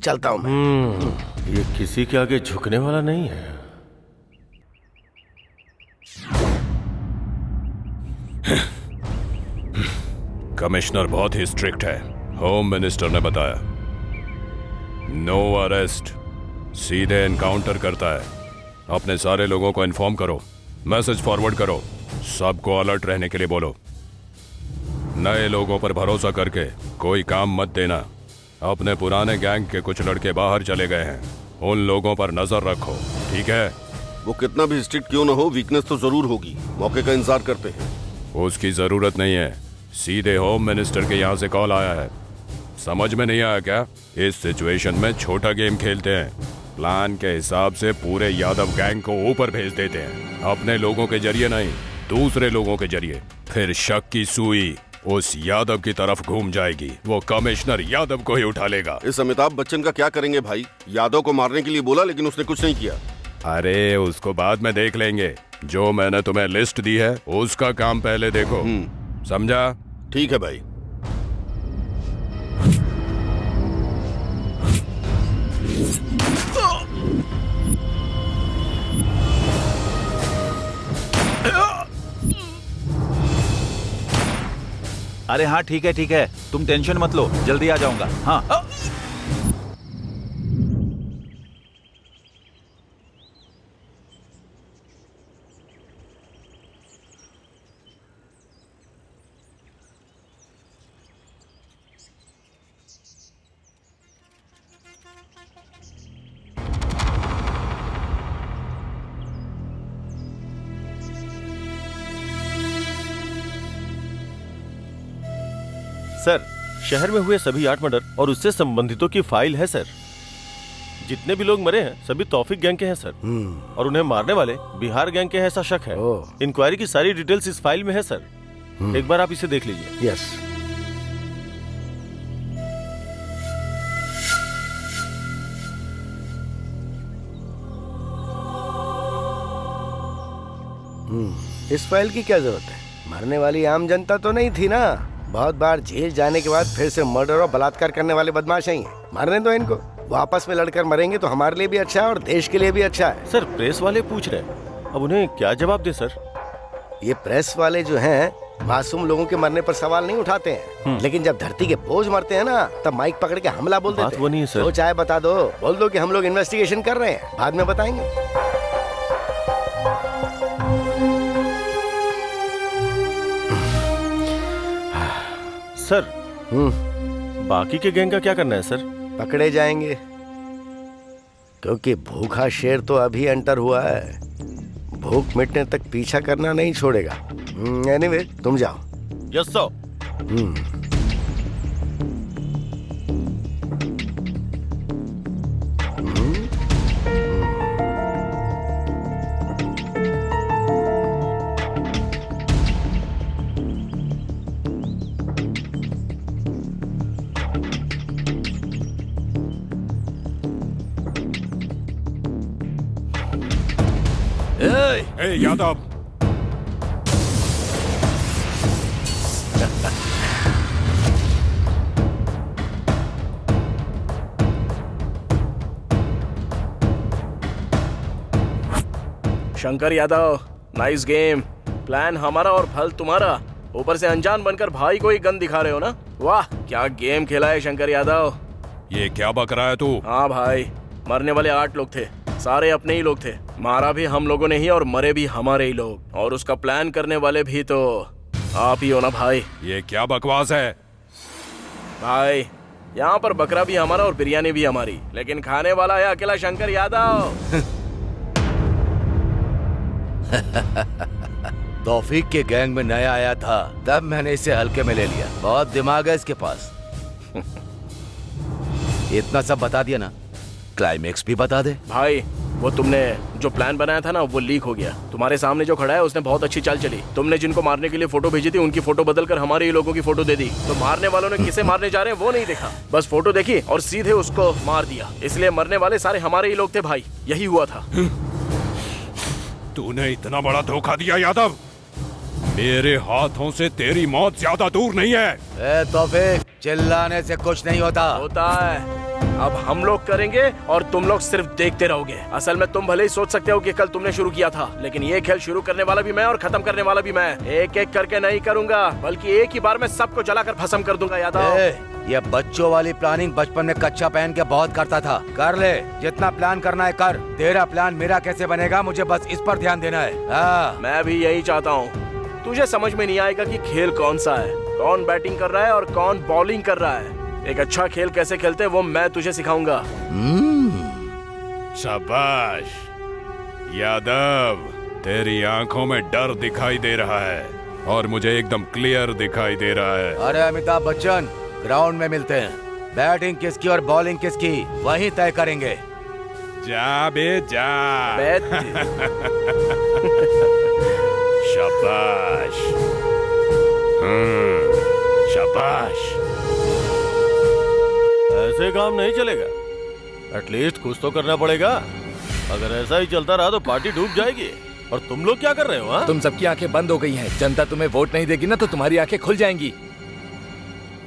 चलता हूँ मैं। ये किसी के आगे झुकने वाला नहीं है। कमिश्नर बहुत ही स्ट्रिक्ट है, होम मिनिस्टर ने बताया। नो अरेस्ट, सीधे एनकाउंटर करता है। अपने सारे लोगों को इन्फॉर्म करो, मैसेज फॉरवर्ड करो, सबको अलर्ट रहने के लिए बोलो। नए लोगों पर भरोसा करके कोई काम मत देना। अपने पुराने गैंग के कुछ लड़के बाहर चले गए हैं, उन लोगों पर नजर रखो, ठीक है? वो कितना भी स्ट्रिक्ट क्यों ना हो, वीकनेस तो जरूर होगी। मौके का इंतजार करते हैं। उसकी जरूरत नहीं है। सीधे होम मिनिस्टर के यहाँ से कॉल आया है। समझ में नहीं आया क्या? इस सिचुएशन में छोटा गेम खेलते हैं। प्लान के हिसाब से पूरे यादव गैंग को ऊपर भेज देते हैं, अपने लोगों के जरिए नहीं, दूसरे लोगों के जरिए। फिर शक की सुई उस यादव की तरफ घूम जाएगी, वो कमिश्नर यादव को ही उठा लेगा। इस अमिताभ बच्चन का क्या करेंगे भाई? यादव को मारने के लिए बोला लेकिन उसने कुछ नहीं किया। अरे उसको बाद में देख लेंगे। जो मैंने तुम्हें लिस्ट दी है उसका काम पहले देखो, समझा? ठीक है भाई। अरे हाँ ठीक है, तुम टेंशन मत लो, जल्दी आ जाऊंगा। हाँ सर, शहर में हुए सभी 8 मर्डर और उससे संबंधितों की फाइल है सर। जितने भी लोग मरे हैं सभी तौफीक गैंग के हैं सर, और उन्हें मारने वाले बिहार गैंग के हैं ऐसा शक है। इंक्वायरी की सारी डिटेल्स इस फाइल में है सर, एक बार आप इसे देख लीजिए। यस। इस फाइल की क्या जरूरत है? मरने वाली आम जनता तो नहीं थी ना। बहुत बार जेल जाने के बाद फिर से मर्डर और बलात्कार करने वाले बदमाश ही हैं। मरने दो इनको, वो आपस में लड़कर मरेंगे तो हमारे लिए भी अच्छा है और देश के लिए भी अच्छा है। सर प्रेस वाले पूछ रहे हैं, अब उन्हें क्या जवाब दे सर? ये प्रेस वाले जो हैं मासूम लोगों के मरने पर सवाल नहीं उठाते हैं, लेकिन जब धरती के बोझ मरते हैं ना तब माइक पकड़ के हमला बोल देते हैं। बात वो नहीं है सर। तो चाहे बता दो, बोल दो कि हम लोग इन्वेस्टिगेशन कर रहे हैं, बाद में बताएंगे। सर बाकी के गैंग का क्या करना है सर? पकड़े जाएंगे, क्योंकि भूखा शेर तो अभी एंटर हुआ है, भूख मिटने तक पीछा करना नहीं छोड़ेगा। एनीवे, तुम जाओ। Yes sir. A Yadav, Shankar Yadav, nice game. Plan हमारा और फल तुम्हारा, ऊपर से अनजान बनकर भाई को ही गन दिखा रहे हो ना। वाह क्या गेम खेला है शंकर यादव। ये क्या बक रहा है तू? हाँ भाई, मरने वाले 8 लोग थे, सारे अपने ही लोग थे। मारा भी हम लोगों ने ही और मरे भी हमारे ही लोग, और उसका प्लान करने वाले भी तो आप ही हो ना भाई। ये क्या बकवास है? भाई यहाँ पर बकरा भी हमारा और बिरयानी भी हमारी, लेकिन खाने वाला है अकेला शंकर यादव। तौफीक के गैंग में नया आया था, तब मैंने इसे हल्के में ले लिया। बहुत दिमाग है इसके पास। इतना सब बता दिया ना, क्लाइमेक्स भी बता दे। भाई वो तुमने जो प्लान बनाया था ना वो लीक हो गया। तुम्हारे सामने जो खड़ा है उसने बहुत अच्छी चाल चली। तुमने जिनको मारने के लिए फोटो भेजी थी उनकी फोटो बदलकर हमारे ही लोगों की फोटो दे दी। तो मारने वालों ने किसे मारने जा रहे हैं वो नहीं देखा, बस फोटो देखी और सीधे उसको मार दिया। इसलिए मरने वाले सारे हमारे ही लोग थे भाई, यही हुआ था। तूने इतना बड़ा धोखा दिया यादव। मेरे हाथों से तेरी मौत ज्यादा दूर नहीं है। ए तौफीक, चिल्लाने से कुछ नहीं होता। होता है, अब हम लोग करेंगे और तुम लोग सिर्फ देखते रहोगे। असल में तुम भले ही सोच सकते हो कि कल तुमने शुरू किया था, लेकिन ये खेल शुरू करने वाला भी मैं और खत्म करने वाला भी मैं। एक एक करके नहीं करूंगा, बल्कि एक ही बार में सबको जलाकर भस्म कर दूंगा यादव। ये बच्चों वाली प्लानिंग बचपन में कच्चा पहन के बहुत करता था। कर ले, जितना प्लान करना है कर। तेरा प्लान मेरा कैसे बनेगा, मुझे बस इस पर ध्यान देना है। हाँ। मैं भी यही चाहता हूँ। तुझे समझ में नहीं आएगा कि खेल कौन सा है, कौन बैटिंग कर रहा है और कौन बॉलिंग कर रहा है। एक अच्छा खेल कैसे खेलते हैं वो मैं तुझे सिखाऊंगा। शाबाश यादव, तेरी आंखों में डर दिखाई दे रहा है। और मुझे एकदम क्लियर दिखाई दे रहा है। अरे अमिताभ बच्चन, ग्राउंड में मिलते हैं। बैटिंग किसकी और बॉलिंग किसकी वही तय करेंगे। जा बे जा। शाबाश। शाबाश। ऐसे काम नहीं चलेगा, एटलीस्ट कुछ तो करना पड़ेगा। अगर ऐसा ही चलता रहा तो पार्टी डूब जाएगी। और तुम लोग क्या कर रहे हो? तुम सबकी आंखें बंद हो गई हैं। जनता तुम्हें वोट नहीं देगी ना तो तुम्हारी आंखें खुल जाएंगी।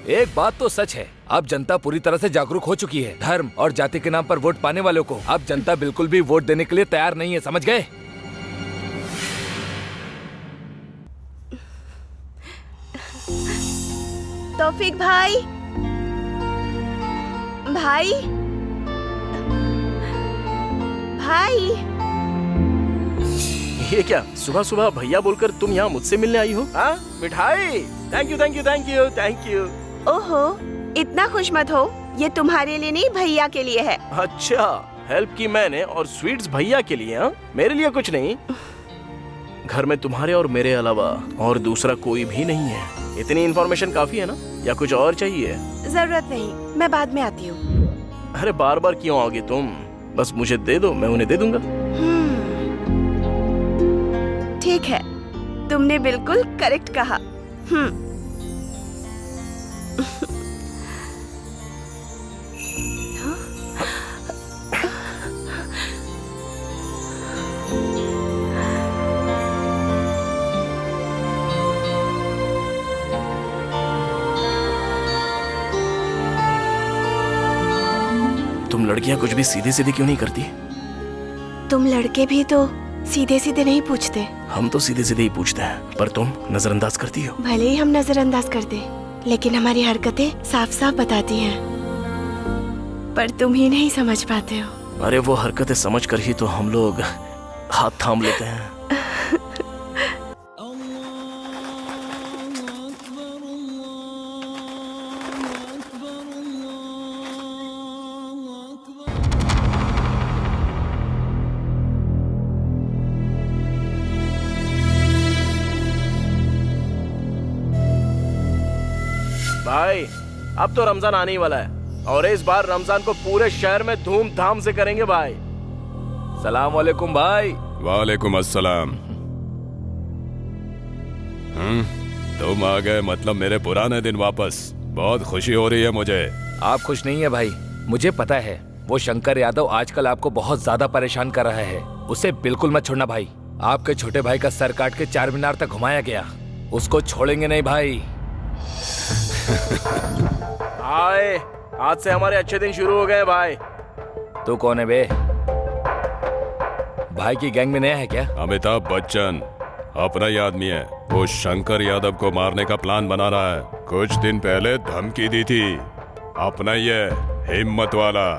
एक बात तो सच है, अब जनता पूरी तरह से जागरूक हो चुकी है। धर्म और जाति के नाम पर वोट पाने वालों को अब जनता बिल्कुल भी वोट देने के लिए तैयार नहीं है, समझ गए? तौफीक भाई, भाई, भाई। ये क्या सुबह सुबह भैया बोलकर तुम यहाँ मुझसे मिलने आई हो? हाँ, मिठाई। Thank you thank you thank you thank you. ओहो, इतना खुश मत हो, ये तुम्हारे लिए नहीं भैया के लिए है। अच्छा, हेल्प की मैंने और स्वीट्स भैया के लिए? हाँ, मेरे लिए कुछ नहीं। घर में तुम्हारे और मेरे अलावा और दूसरा कोई भी नहीं है। इतनी इन्फॉर्मेशन काफी है ना, या कुछ और चाहिए? जरूरत नहीं, मैं बाद में आती हूँ। अरे बार बार क्यों आओगे तुम? बस मुझे दे दो, मैं उन्हें दे दूंगा। ठीक है, तुमने बिल्कुल करेक्ट कहा। तुम लड़कियां कुछ भी सीधे सीधे क्यों नहीं करती? तुम लड़के भी तो सीधे सीधे नहीं पूछते। हम तो सीधे सीधे ही पूछते हैं, पर तुम नजरअंदाज करती हो। भले ही हम नजरअंदाज कर दे, लेकिन हमारी हरकतें साफ साफ बताती हैं। पर तुम ही नहीं समझ पाते हो। अरे वो हरकतें समझ कर ही तो हम लोग हाथ थाम लेते हैं। भाई, अब तो रमजान आने ही वाला है और इस बार रमजान को पूरे शहर में धूमधाम से करेंगे भाई। सलाम वालेकुम भाई। वालेकुम अस्सलाम। तुम आ गए, मतलब मेरे पुराने दिन वापस। बहुत खुशी हो रही है मुझे। आप खुश नहीं है भाई, मुझे पता है। वो शंकर यादव आजकल आपको बहुत ज्यादा परेशान कर रहा है। उसे बिल्कुल मत छोड़ना भाई। आपके छोटे भाई का सर काट के 4 मीनार तक घुमाया गया, उसको छोड़ेंगे नहीं भाई। आए, आज से हमारे अच्छे दिन शुरू हो गए भाई। तू कौन है बे? भाई की गैंग में नया है क्या? अमिताभ बच्चन अपना ही आदमी है। वो शंकर यादव को मारने का प्लान बना रहा है। कुछ दिन पहले धमकी दी थी। अपना ही है, हिम्मत वाला।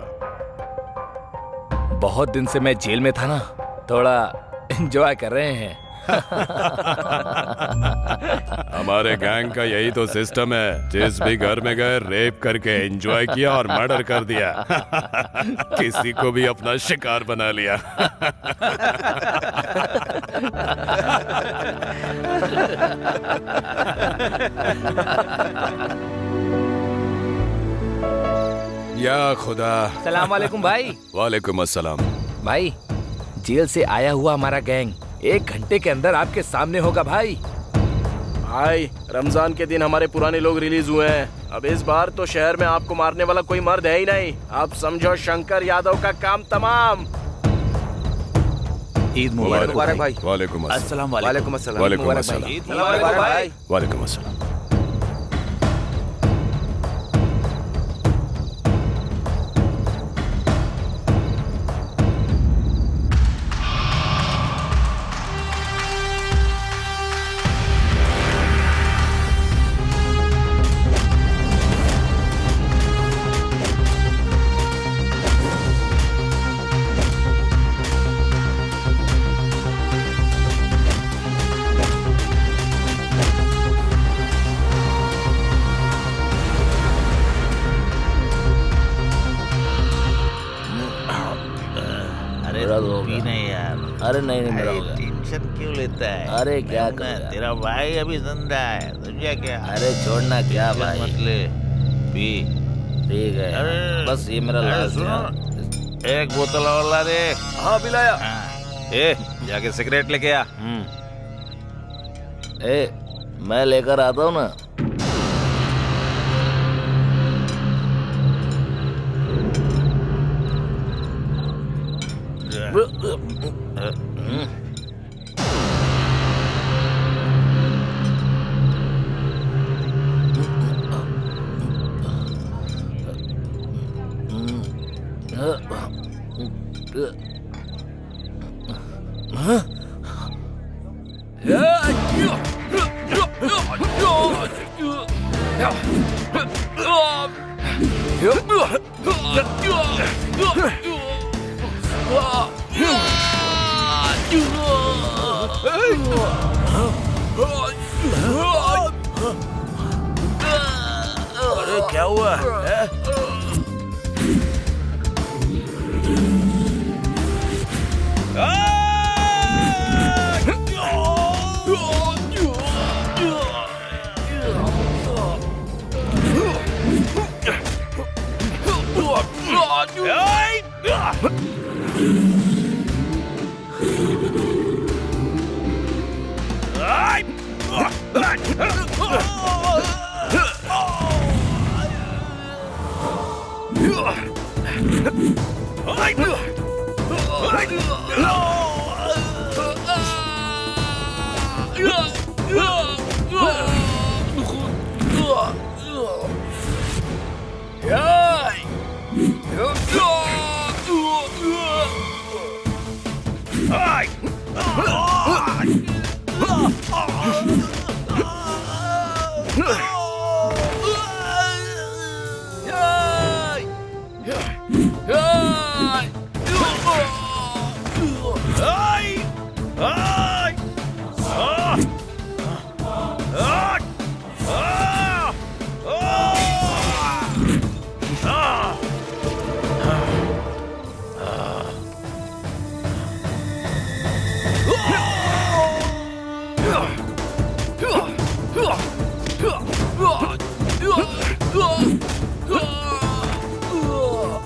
बहुत दिन से मैं जेल में था ना, थोड़ा एंजॉय कर रहे हैं। हमारे गैंग का यही तो सिस्टम है। जिस भी घर में गए रेप करके एंजॉय किया और मर्डर कर दिया। किसी को भी अपना शिकार बना लिया। या खुदा। सलाम वालेकुम भाई। वालेकुम अस्सलाम। भाई, जेल से आया हुआ हमारा गैंग 1 घंटे के अंदर आपके सामने होगा भाई। भाई, रमजान के दिन हमारे पुराने लोग रिलीज हुए हैं। अब इस बार तो शहर में आपको मारने वाला कोई मर्द है ही नहीं। आप समझो शंकर यादव का काम तमाम। ईद मुबारक भाई। वालेकुम अस्सलाम। वालेकुम अस्सलाम। वालेकुम अस्सलाम। ईद मुबारक भाई। वालेकुम अस्सलाम। मेरा तो हो गया। नहीं यार, अरे नहीं मेरा हो गया। टेंशन क्यों लेता है? अरे क्या मैं हूं ना, कर तेरा भाई अभी जिंदा है, समझा क्या? अरे छोड़ना क्या टेंशन भाई। मत ले, पी। ठीक है यार, अरे, बस ये मेरा अरे लास्ट सुनो, है। एक बोतल और ला दे। हाँ पिलाया। ए, जाके सिगरेट लेके आ। ए मैं लेकर आता हूँ ना। अरे क्या हुआ है?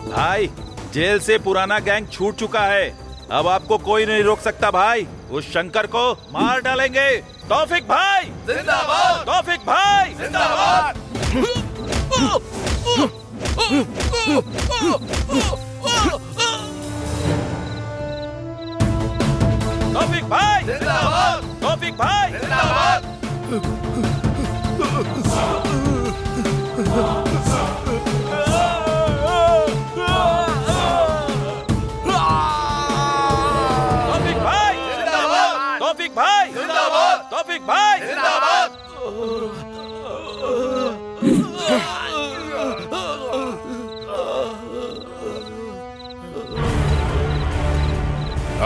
भाई जेल से पुराना गैंग छूट चुका है, अब आपको कोई नहीं रोक सकता भाई। उस शंकर को मार डालेंगे। तौफिक भाई जिंदाबाद, तौफिक भाई जिंदाबाद। तौफिक भाई जिंदाबाद, तौफिक भाई जिंदाबाद। तौफिक भाई जिंदाबाद, तौफिक भाई जिंदाबाद।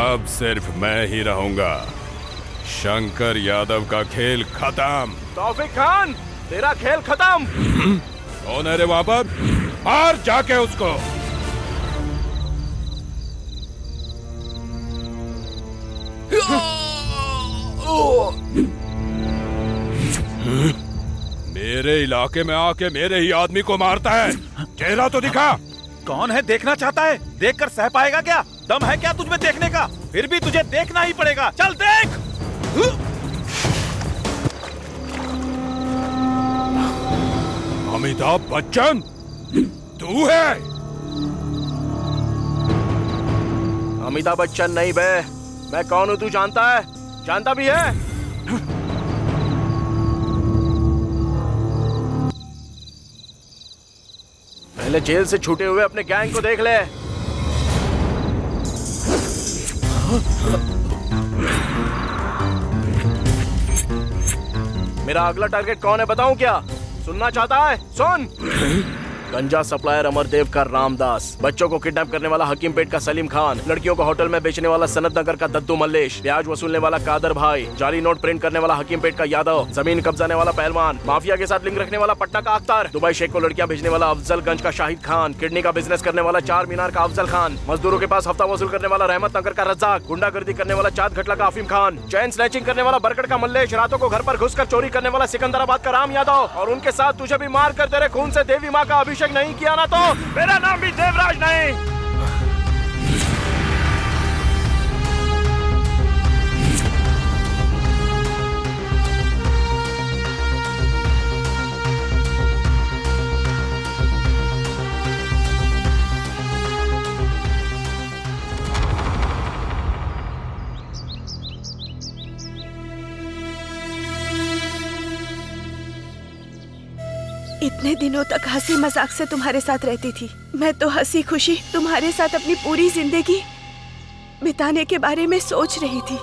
अब सिर्फ मैं ही रहूंगा। शंकर यादव का खेल खत्म। तौफिक खान, तेरा खेल खत्म। कौन है रे वहां पर? मार जाके उसको। मेरे इलाके में आके मेरे ही आदमी को मारता है। चेहरा तो दिखा। कौन है देखना चाहता है? देखकर सह पाएगा क्या? दम है क्या तुझमें देखने का? फिर भी तुझे देखना ही पड़ेगा। चल देख। अमिताभ बच्चन तू है? अमिताभ बच्चन नहीं बे, मैं कौन हूँ तू जानता है? जानता भी है? पहले जेल से छूटे हुए अपने गैंग को देख ले। मेरा अगला टारगेट कौन है बताऊं क्या? सुनना चाहता है? सुन। गंजा सप्लायर अमरदेव का रामदास, बच्चों को किडनैप करने वाला हकीमपेट का सलीम खान, लड़कियों को होटल में बेचने वाला सनत नगर का दद्दू मल्लेश, ब्याज वसूलने वाला कादर भाई, जाली नोट प्रिंट करने वाला हकीमपेट का यादव, जमीन कब्जाने वाला पहलवान, माफिया के साथ लिंक रखने वाला पटना का अख्तर, दुबई शेख को लड़कियां भेजने वाला अफजलगंज का शाहिद खान, किडनी का बिजनेस करने वाला चार मीनार का अफजल खान, मजदूरों के पास हफ्ता वसूल करने वाला रहमत नगर का रज्जाक, गुंडागर्दी करने वाला चाँद घटला का अफीम खान, चैन स्नैचिंग करने वाला बरकट का मल्लेश, रातों को घर पर घुसकर चोरी करने वाला सिकंदराबाद का राम यादव, और उनके साथ तुझे भी मार कर तेरे खून से देवी माँ का अभिषेक नहीं किया ना तो मेरा नाम भी देवराज नहीं। इतने दिनों तक हंसी मजाक से तुम्हारे साथ रहती थी। मैं तो हंसी खुशी तुम्हारे साथ अपनी पूरी जिंदगी बिताने के बारे में सोच रही थी,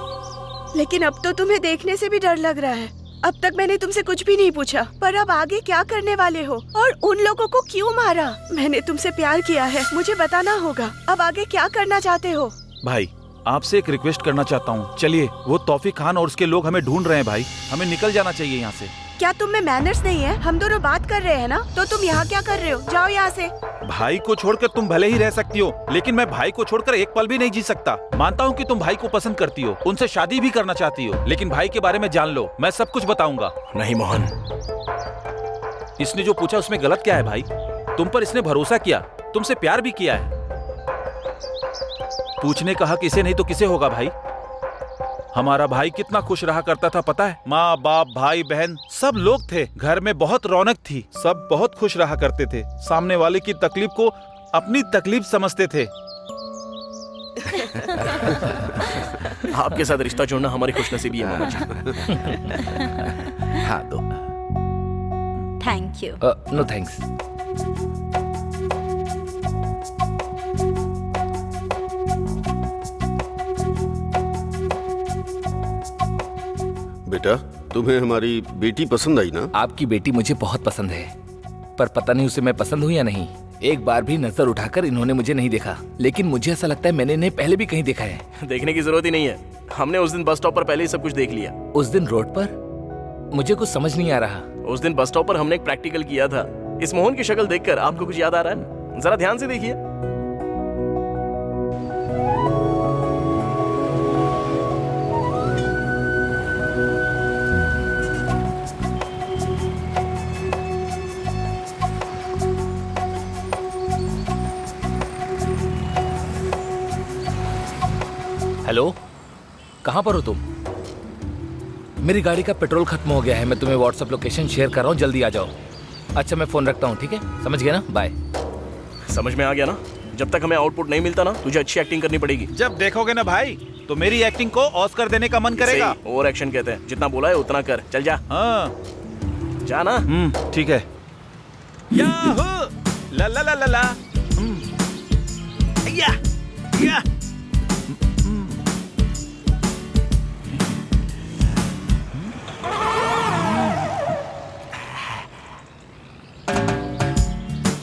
लेकिन अब तो तुम्हें देखने से भी डर लग रहा है। अब तक मैंने तुमसे कुछ भी नहीं पूछा, पर अब आगे क्या करने वाले हो और उन लोगों को क्यों मारा? मैंने तुमसे प्यार किया है, मुझे बताना होगा। अब आगे क्या करना चाहते हो? भाई आपसे एक रिक्वेस्ट करना चाहता हूँ, चलिए। वो तौफीक खान और उसके लोग हमें ढूंढ रहे हैं भाई, हमें निकल जाना चाहिए यहाँ से। क्या तुम में मैनर्स नहीं है? हम दोनों बात कर रहे हैं ना, तो तुम यहाँ क्या कर रहे हो? जाओ यहाँ से। भाई को छोड़कर तुम भले ही रह सकती हो, लेकिन मैं भाई को छोड़कर एक पल भी नहीं जी सकता। मानता हूँ कि तुम भाई को पसंद करती हो, उनसे शादी भी करना चाहती हो, लेकिन भाई के बारे में जान लो, मैं सब कुछ बताऊंगा। नहीं मोहन, इसने जो पूछा उसमें गलत क्या है भाई? तुम पर इसने भरोसा किया, तुमसे प्यार भी किया है। पूछने का हक इसे नहीं तो किसे होगा भाई? हमारा भाई कितना खुश रहा करता था पता है? माँ बाप भाई बहन सब लोग थे, घर में बहुत रौनक थी, सब बहुत खुश रहा करते थे, सामने वाले की तकलीफ को अपनी तकलीफ समझते थे। आपके साथ रिश्ता जोड़ना हमारी खुशनसीबी है मामा जी। हाँ दो। Thank you. No thanks. बेटा, तुम्हें हमारी बेटी पसंद आई ना? आपकी बेटी मुझे बहुत पसंद है, पर पता नहीं उसे मैं पसंद हूँ या नहीं। एक बार भी नजर उठाकर इन्होंने मुझे नहीं देखा, लेकिन मुझे ऐसा लगता है मैंने इन्हें पहले भी कहीं देखा है। देखने की जरूरत ही नहीं है, हमने उस दिन बस स्टॉप पर पहले ही सब कुछ देख लिया। उस दिन रोड पर मुझे कुछ समझ नहीं आ रहा। उस दिन बस स्टॉप पर हमने एक प्रैक्टिकल किया था। इस मोहन की शक्ल देखकर आपको कुछ याद आ रहा है? जरा ध्यान से देखिए। हेलो, कहाँ पर हो तुम? मेरी गाड़ी का पेट्रोल खत्म हो गया है, मैं तुम्हें व्हाट्सएप लोकेशन शेयर कर रहा हूँ, जल्दी आ जाओ। अच्छा मैं फोन रखता हूँ, ठीक है? समझ गया ना? बाय। समझ में आ गया ना? जब तक हमें आउटपुट नहीं मिलता ना, तुझे अच्छी एक्टिंग करनी पड़ेगी। जब देखोगे ना भाई, तो मेरी एक्टिंग को ऑस्कर देने का मन करेगा। ओवर एक्शन कहते हैं, जितना बोला है उतना कर। चल जा। हाँ जा ना। ठीक है। याहू ला ला ला ला ला। या या।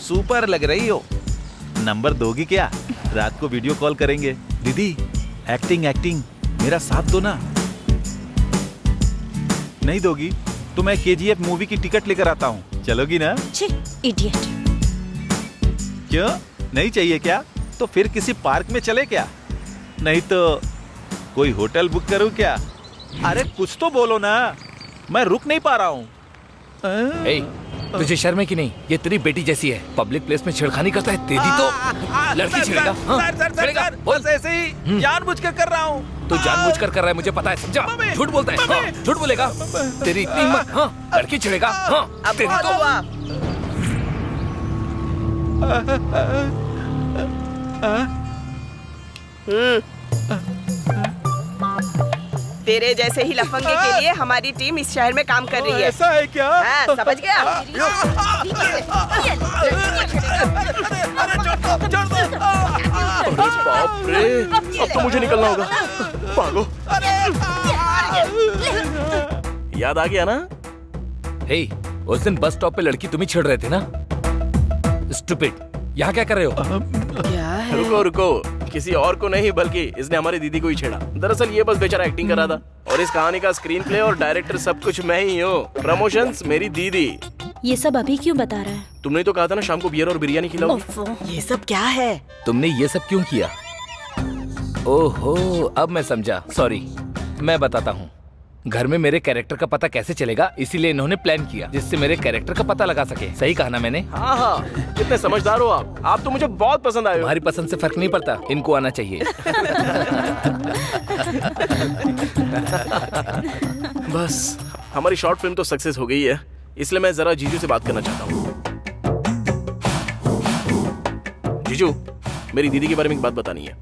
सुपर लग रही हो। नंबर दोगी क्या? रात को वीडियो कॉल करेंगे। दीदी एक्टिंग एक्टिंग मेरा साथ दो ना। नहीं दोगी तो मैं KGF मूवी की टिकट लेकर आता हूँ, चलोगी ना? छी, इडियट। क्यों नहीं चाहिए क्या? तो फिर किसी पार्क में चले क्या? नहीं तो कोई होटल बुक करूँ क्या? अरे कुछ तो बोलो ना, मैं रुक नहीं पा रहा हूँ। तुझे शर्म है कि नहीं? ये तेरी बेटी जैसी है, पब्लिक प्लेस में छेड़खानी करता है। तेरी तो लड़की छेड़ेगा। सर, बस ऐसे ही जानबूझकर कर रहा हूँ। तो जानबूझकर कर रहा है, मुझे पता है, समझा? झूठ बोलता है। हाँ, झूठ बोलेगा। तेरी इतनी हिम्मत? हाँ, लड़की छेड़ेगा। हाँ, तेरी तेरे जैसे ही लफंगे के लिए हमारी टीम इस शहर में काम कर रही है। ऐसा है क्या? हाँ, समझ गया? बाप रे, अब तो मुझे निकलना होगा। भागो। याद आ गया ना? हे, उस दिन बस स्टॉप पे लड़की तुम ही छेड़ रहे थे ना? स्टूपिड, यहाँ क्या कर रहे हो? क्या है? रुको रुको, किसी और को नहीं बल्कि इसने हमारी दीदी को ही छेड़ा। दरअसल ये बस बेचारा एक्टिंग कर रहा था और इस कहानी का स्क्रीन प्ले और डायरेक्टर सब कुछ मैं ही हूँ। प्रमोशंस मेरी दीदी। ये सब अभी क्यों बता रहा है? तुमने तो कहा था ना शाम को बियर और बिरयानी खिलाओ। ये सब क्या है? तुमने ये सब क्यों किया? ओहो, अब मैं समझा। सॉरी, मैं बताता हूँ। घर में मेरे कैरेक्टर का पता कैसे चलेगा, इसीलिए इन्होंने प्लान किया जिससे मेरे कैरेक्टर का पता लगा सके। सही कहा ना मैंने? हाँ हाँ, कितने समझदार हो आप तो मुझे बहुत पसंद आए हो। तुम्हारी पसंद से फर्क नहीं पड़ता, इनको आना चाहिए। बस हमारी शॉर्ट फिल्म तो सक्सेस हो गई है, इसलिए मैं जरा जीजू से बात करना चाहता हूँ। जीजू, मेरी दीदी के बारे में एक बात बतानी है।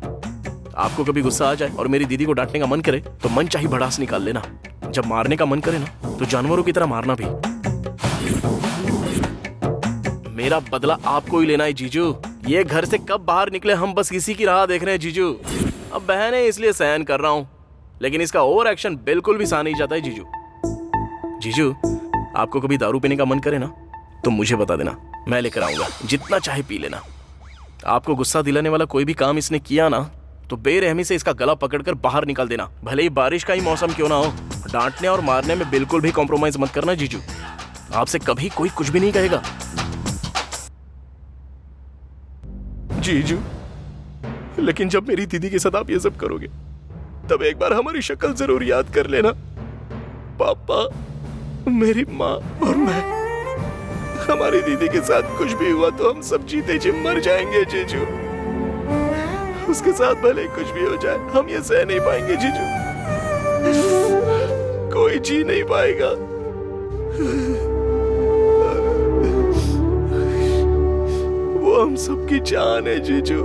आपको कभी गुस्सा आ जाए और मेरी दीदी को डांटने का मन करे तो मन चाहे भड़ास निकाल लेना। जब मारने का मन करे ना तो जानवरों की तरह मारना भी। मेरा बदला आपको ही लेना है जीजू। ये घर से कब बाहर निकले हम बस इसी की राह देख रहे हैं जीजू। अब बहन है इसलिए सहन कर रहा हूँ, लेकिन इसका ओवर एक्शन बिल्कुल भी सहा नहीं जाता है जीजू। जीजू, आपको कभी दारू पीने का मन करे ना तो मुझे बता देना, मैं लेकर आऊंगा, जितना चाहे पी लेना। आपको गुस्सा दिलाने वाला कोई भी काम इसने किया ना तो बेरहमी से इसका गला पकड़कर बाहर निकाल देना, भले ही बारिश का ही मौसम क्यों ना हो। डांटने और मारने में बिल्कुल भी कॉम्प्रोमाइज मत करना जीजू। आपसे कभी कोई कुछ भी नहीं कहेगा। जीजू, लेकिन जब मेरी दीदी के साथ आप ये सब करोगे तब एक बार हमारी शक्ल जरूर याद कर लेना। पापा, मेरी माँ और मैं, हमारी दीदी के साथ कुछ भी हुआ तो हम सब जीते जी मर जाएंगे जीजू। उसके साथ भले कुछ भी हो जाए हम ये सह नहीं पाएंगे जीजू। कोई जी नहीं पाएगा। वो हम सबकी जान है जीजू।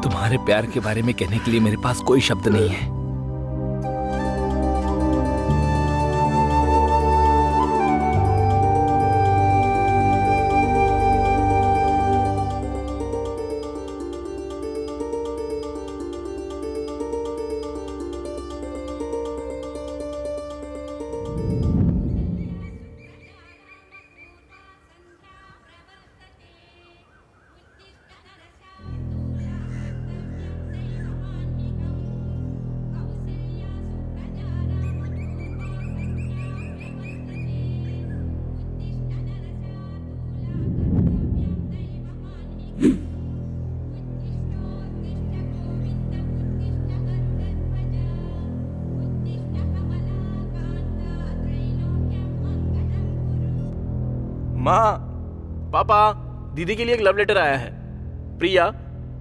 तुम्हारे प्यार के बारे में कहने के लिए मेरे पास कोई शब्द नहीं है। माँ, पापा, दीदी के लिए एक लव लेटर आया है। प्रिया,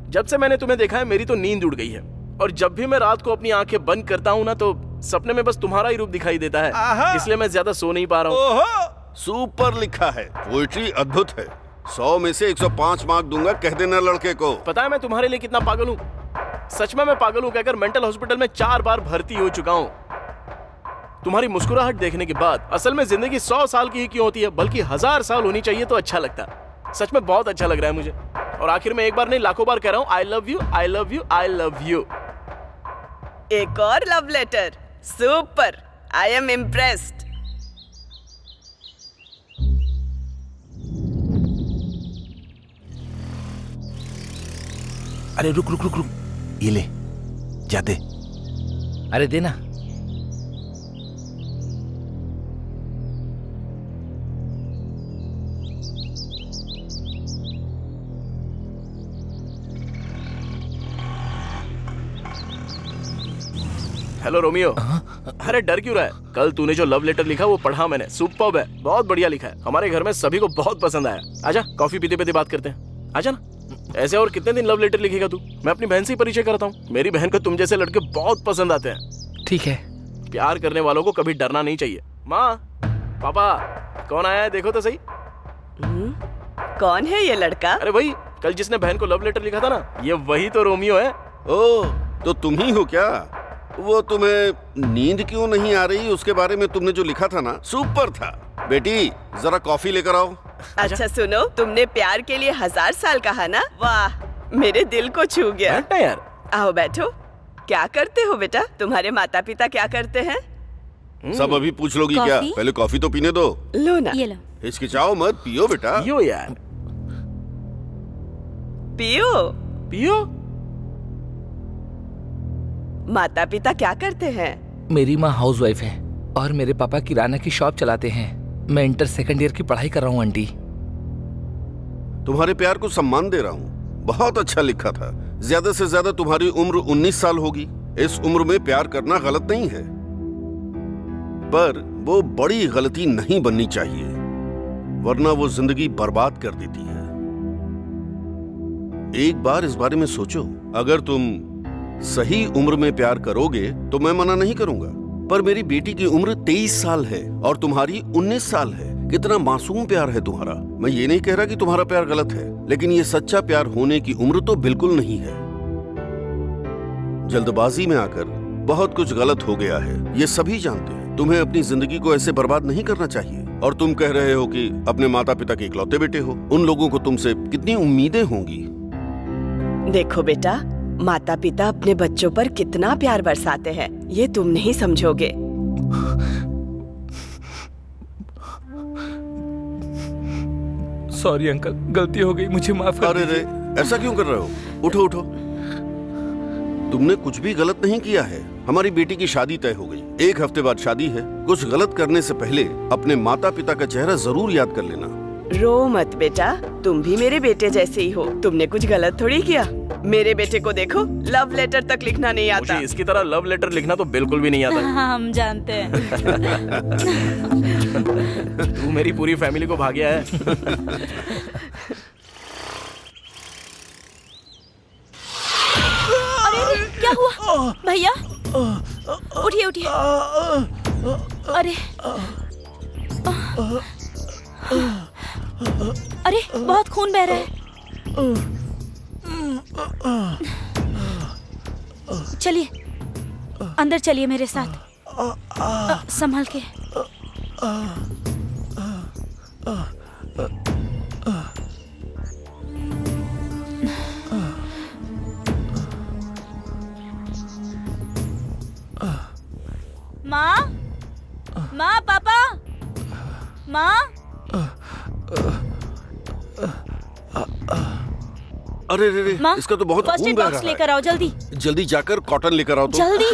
जब से मैंने तुम्हें देखा है मेरी तो नींद उड़ गई है और जब भी मैं रात को अपनी आंखें बंद करता हूँ ना तो सपने में बस तुम्हारा ही रूप दिखाई देता है, इसलिए मैं ज्यादा सो नहीं पा रहा हूँ। सुपर लिखा है, पोइट्री अद्भुत है। 100 में से 105 मार्क दूंगा, कह देना लड़के को। पता है मैं तुम्हारे लिए कितना पागल हूँ? सच में मैं पागल हूँ कहकर मेंटल हॉस्पिटल में 4 बार भर्ती हो चुका हूँ। तुम्हारी मुस्कुराहट देखने के बाद असल में जिंदगी 100 साल की ही क्यों होती है, बल्कि 1000 साल होनी चाहिए तो अच्छा लगता। सच में बहुत अच्छा लग रहा है मुझे। और आखिर में एक बार नहीं लाखों बार कह रहा हूँ, I love you, I love you, I love you. एक और love letter. Super, I am impressed. अरे रुक रुक रुक रुक, ये ले, जाते। अरे देना। Hello Romeo. अरे डर क्यों रहा है? कल तूने जो लव लेटर लिखा वो पढ़ा मैंने, सुपर्ब है, बहुत बढ़िया लिखा है। हमारे घर में सभी को बहुत पसंद आया। आजा कॉफी पीते पीते बात करते हैं, आजा ना। ऐसे और कितने दिन लव लेटर लिखेगा तू? मैं अपनी बहन से ही परिचय करता हूँ। मेरी बहन को तुम जैसे लड़के बहुत पसंद आते हैं। ठीक है। प्यार करने वालों को कभी डरना नहीं चाहिए। माँ, पापा, कौन आया है देखो तो सही। कौन है ये लड़का? अरे वही कल जिसने बहन को लव लेटर लिखा था ना, ये वही तो रोमियो है। ओ, तो तुम ही हो क्या? वो तुम्हें नींद क्यों नहीं आ रही उसके बारे में तुमने जो लिखा था ना, सुपर था। बेटी जरा कॉफी लेकर आओ। अच्छा सुनो, तुमने प्यार के लिए 1000 साल कहा ना? वाह, मेरे दिल को छू गया। यार आओ बैठो। क्या करते हो बेटा? तुम्हारे माता पिता क्या करते हैं? सब अभी पूछ लोगी क्या? कॉफी? पहले कॉफी तो पीने दो। लो ना, ये लो। हिचकिचाओ मत, पियो बेटा। पियो यार, पियो। पियो। माता पिता क्या करते हैं? मेरी माँ हाउसवाइफ है और मेरे पापा किराना की शॉप चलाते हैं। मैं इंटर सेकंड ईयर की पढ़ाई कर रहा हूँ आंटी। तुम्हारे प्यार को सम्मान दे रहा हूँ। बहुत अच्छा लिखा था। ज्यादा से ज्यादा तुम्हारी उम्र 19 साल होगी। इस उम्र में प्यार करना गलत नहीं है, पर वो बड़ी गलती नहीं बननी चाहिए, वरना वो जिंदगी बर्बाद कर देती है। एक बार इस बारे में सोचो। अगर तुम सही उम्र में प्यार करोगे तो मैं मना नहीं करूंगा, पर मेरी बेटी की उम्र 23 साल है और तुम्हारी 19 साल है। कितना मासूम प्यार है तुम्हारा। मैं ये नहीं कह रहा कि तुम्हारा प्यार गलत है, लेकिन ये सच्चा प्यार होने की उम्र तो बिल्कुल नहीं है। जल्दबाजी में आकर बहुत कुछ गलत हो गया है, ये सभी जानते हैं। तुम्हें अपनी जिंदगी को ऐसे बर्बाद नहीं करना चाहिए। और तुम कह रहे हो कि अपने माता पिता के इकलौते बेटे हो। उन लोगों को तुमसे कितनी उम्मीदें होंगी। देखो बेटा, माता पिता अपने बच्चों पर कितना प्यार बरसाते हैं, ये तुम नहीं समझोगे। सॉरी अंकल, गलती हो गई, मुझे माफ कर अरे रे, ऐसा क्यों कर रहे हो? उठो उठो। तुमने कुछ भी गलत नहीं किया है। हमारी बेटी की शादी तय हो गई। 1 हफ्ते बाद शादी है। कुछ गलत करने से पहले अपने माता पिता का चेहरा जरूर याद कर लेना। रो मत बेटा, तुम भी मेरे बेटे जैसे ही हो। तुमने कुछ गलत थोड़ी किया। मेरे बेटे को देखो, लव लेटर तक लिखना नहीं आता। मुझे इसकी तरह लव लेटर लिखना तो बिल्कुल भी नहीं आता। हाँ, हम जानते हैं। तू मेरी पूरी फैमिली को भाग्या है। अरे क्या हुआ भैया? उठिए उठिए। अरे अरे बहुत खून बह रहा है। चलिए अंदर चलिए मेरे साथ। संभल के। माँ, माँ, पापा, माँ। अरे रे रे, माँ, इसका तो बहुत फर्स्ट खून एड बह बॉक्स रहा लेकर आओ जल्दी। है। जल्दी जाकर कॉटन लेकर आओ तो। जल्दी।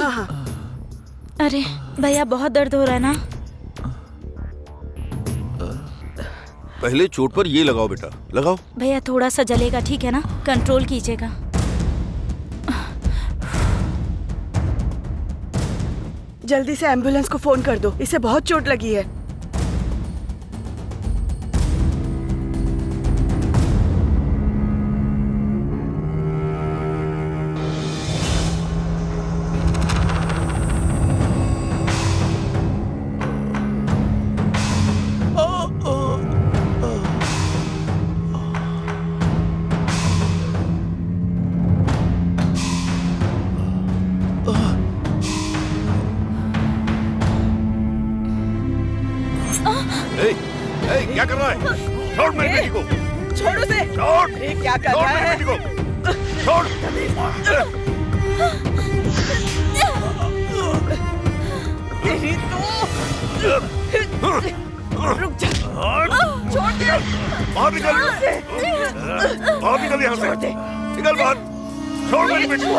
अरे भैया बहुत दर्द हो रहा है ना? पहले चोट पर ये लगाओ बेटा, लगाओ। भैया थोड़ा सा जलेगा, ठीक है ना? कंट्रोल कीजिएगा। जल्दी से एम्बुलेंस को फोन कर दो, इसे बहुत चोट लगी है। क्या कर रहा है? छोड़ मेरी बेटी को। छोड़ो से। छोड़। अरे क्या कर रहा है? मेरी बेटी को। छोड़। तेरी तो रुक जा। छोड़ दे। बाहर निकल। बाहर निकल यहाँ से। निकल बाहर। छोड़ मेरी बेटी को।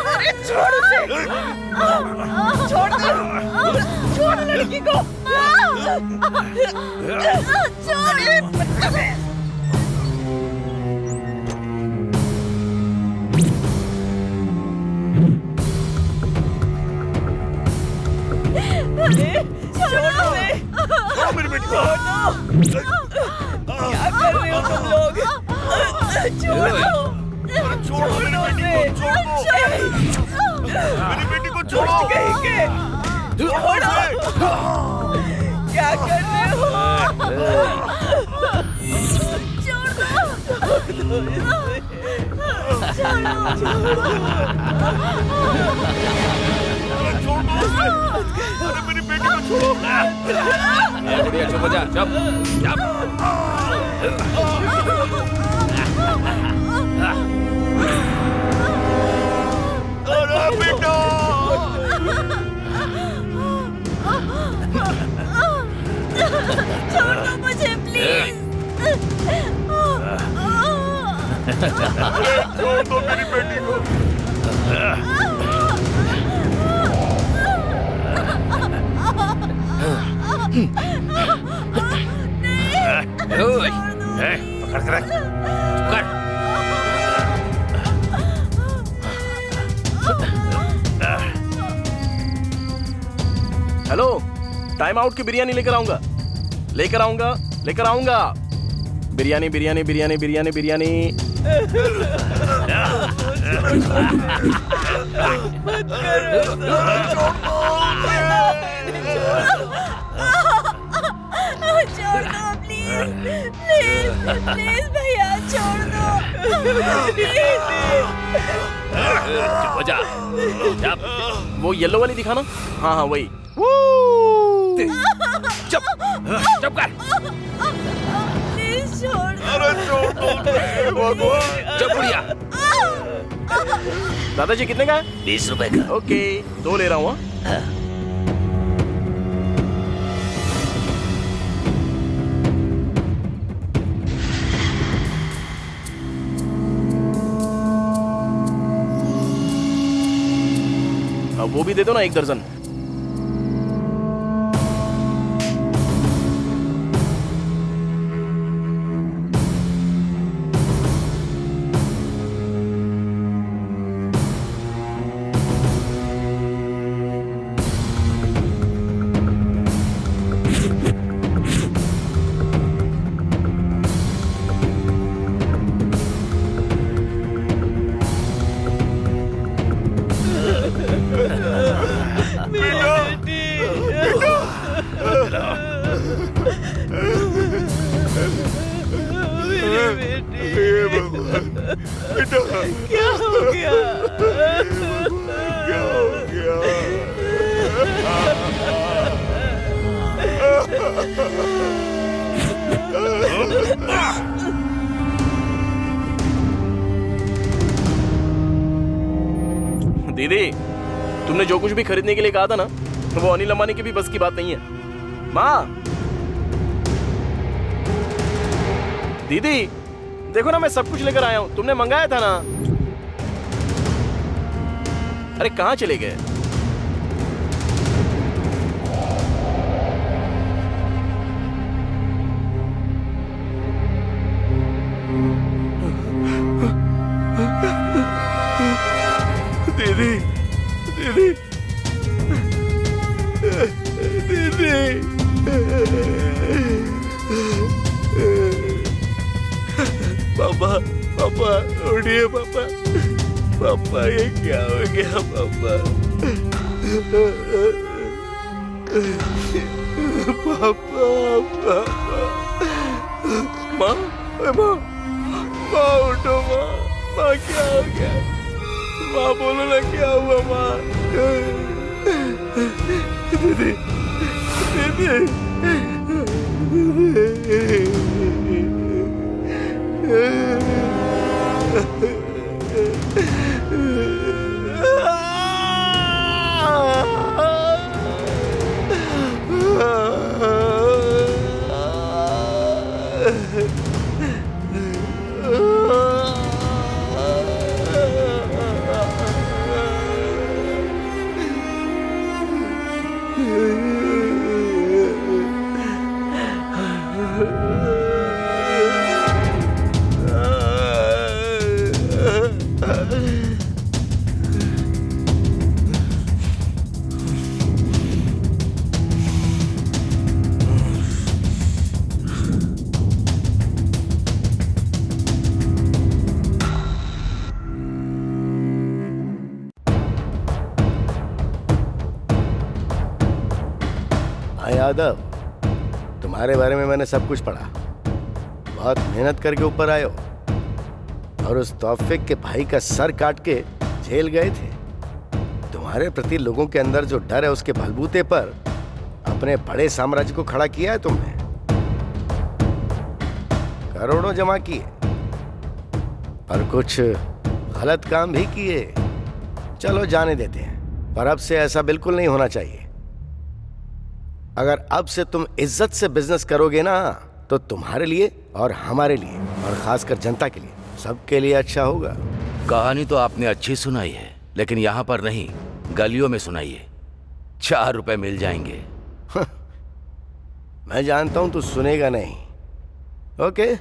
अरे छोड़ उसे। छोड़ दो। छोड़ लड़की को। छोड़ो मेरी बेटी को। क्या कर रहे हो तुम लोग? छोड़ो मेरी बेटी को छोड़ो। छोड़ो। क्या कर रहे हो? अरे मेरी बेटी को छोड़ो। बढ़िया, चुप हो जा, चुप। अरे बेटा। छोड़ दो मेरी बेटी को। पकड़ कर रख। पकड़। हेलो, टाइम आउट की बिरयानी लेकर आऊंगा, लेकर आऊंगा, लेकर आऊंगा। बिरयानी बिरयानी बिरयानी बिरयानी बिरयानी। छोड़ दो प्लीज, प्लीज प्लीज भैया छोड़ दो प्लीज। चुप हो जा। वो येलो वाली दिखाना। हाँ हाँ वही। चुप चुप कर। प्लीज छोड़ दो। अरे छोड़ दो। चुप बुढ़िया। दादाजी कितने का है? 20 रुपए का। ओके, 2 ले रहा हूँ। अब वो भी दे दो ना, 1 दर्जन। दीदी, तुमने जो कुछ भी खरीदने के लिए कहा था ना, वो अनिल अंबानी की भी बस की बात नहीं है। माँ, दीदी देखो ना, मैं सब कुछ लेकर आया हूँ, तुमने मंगाया था ना। अरे कहाँ चले गए? दीदी, दीदी, दीदी, पापा, पापा, उठिए पापा, पापा ये क्या हो गया पापा? पापा, पापा, माँ, माँ, माँ उठो माँ, माँ क्या हो गया? माँ बोलो ना क्या हुआ माँ? दीदी, यादव, तुम्हारे बारे में मैंने सब कुछ पढ़ा। बहुत मेहनत करके ऊपर आए हो और उस तौफीक के भाई का सर काट के जेल गए थे। तुम्हारे प्रति लोगों के अंदर जो डर है, उसके बलबूते पर अपने बड़े साम्राज्य को खड़ा किया है तुमने। करोड़ों जमा किए, पर कुछ गलत काम भी किए। चलो जाने देते हैं, पर अब से ऐसा बिल्कुल नहीं होना चाहिए। अगर अब से तुम इज्जत से बिजनेस करोगे ना, तो तुम्हारे लिए और हमारे लिए और खासकर जनता के लिए सबके लिए अच्छा होगा। कहानी तो आपने अच्छी सुनाई है, लेकिन यहाँ पर नहीं, गलियों में सुनाइए। 4 रुपए मिल जाएंगे। मैं जानता हूं तू सुनेगा नहीं। ओके,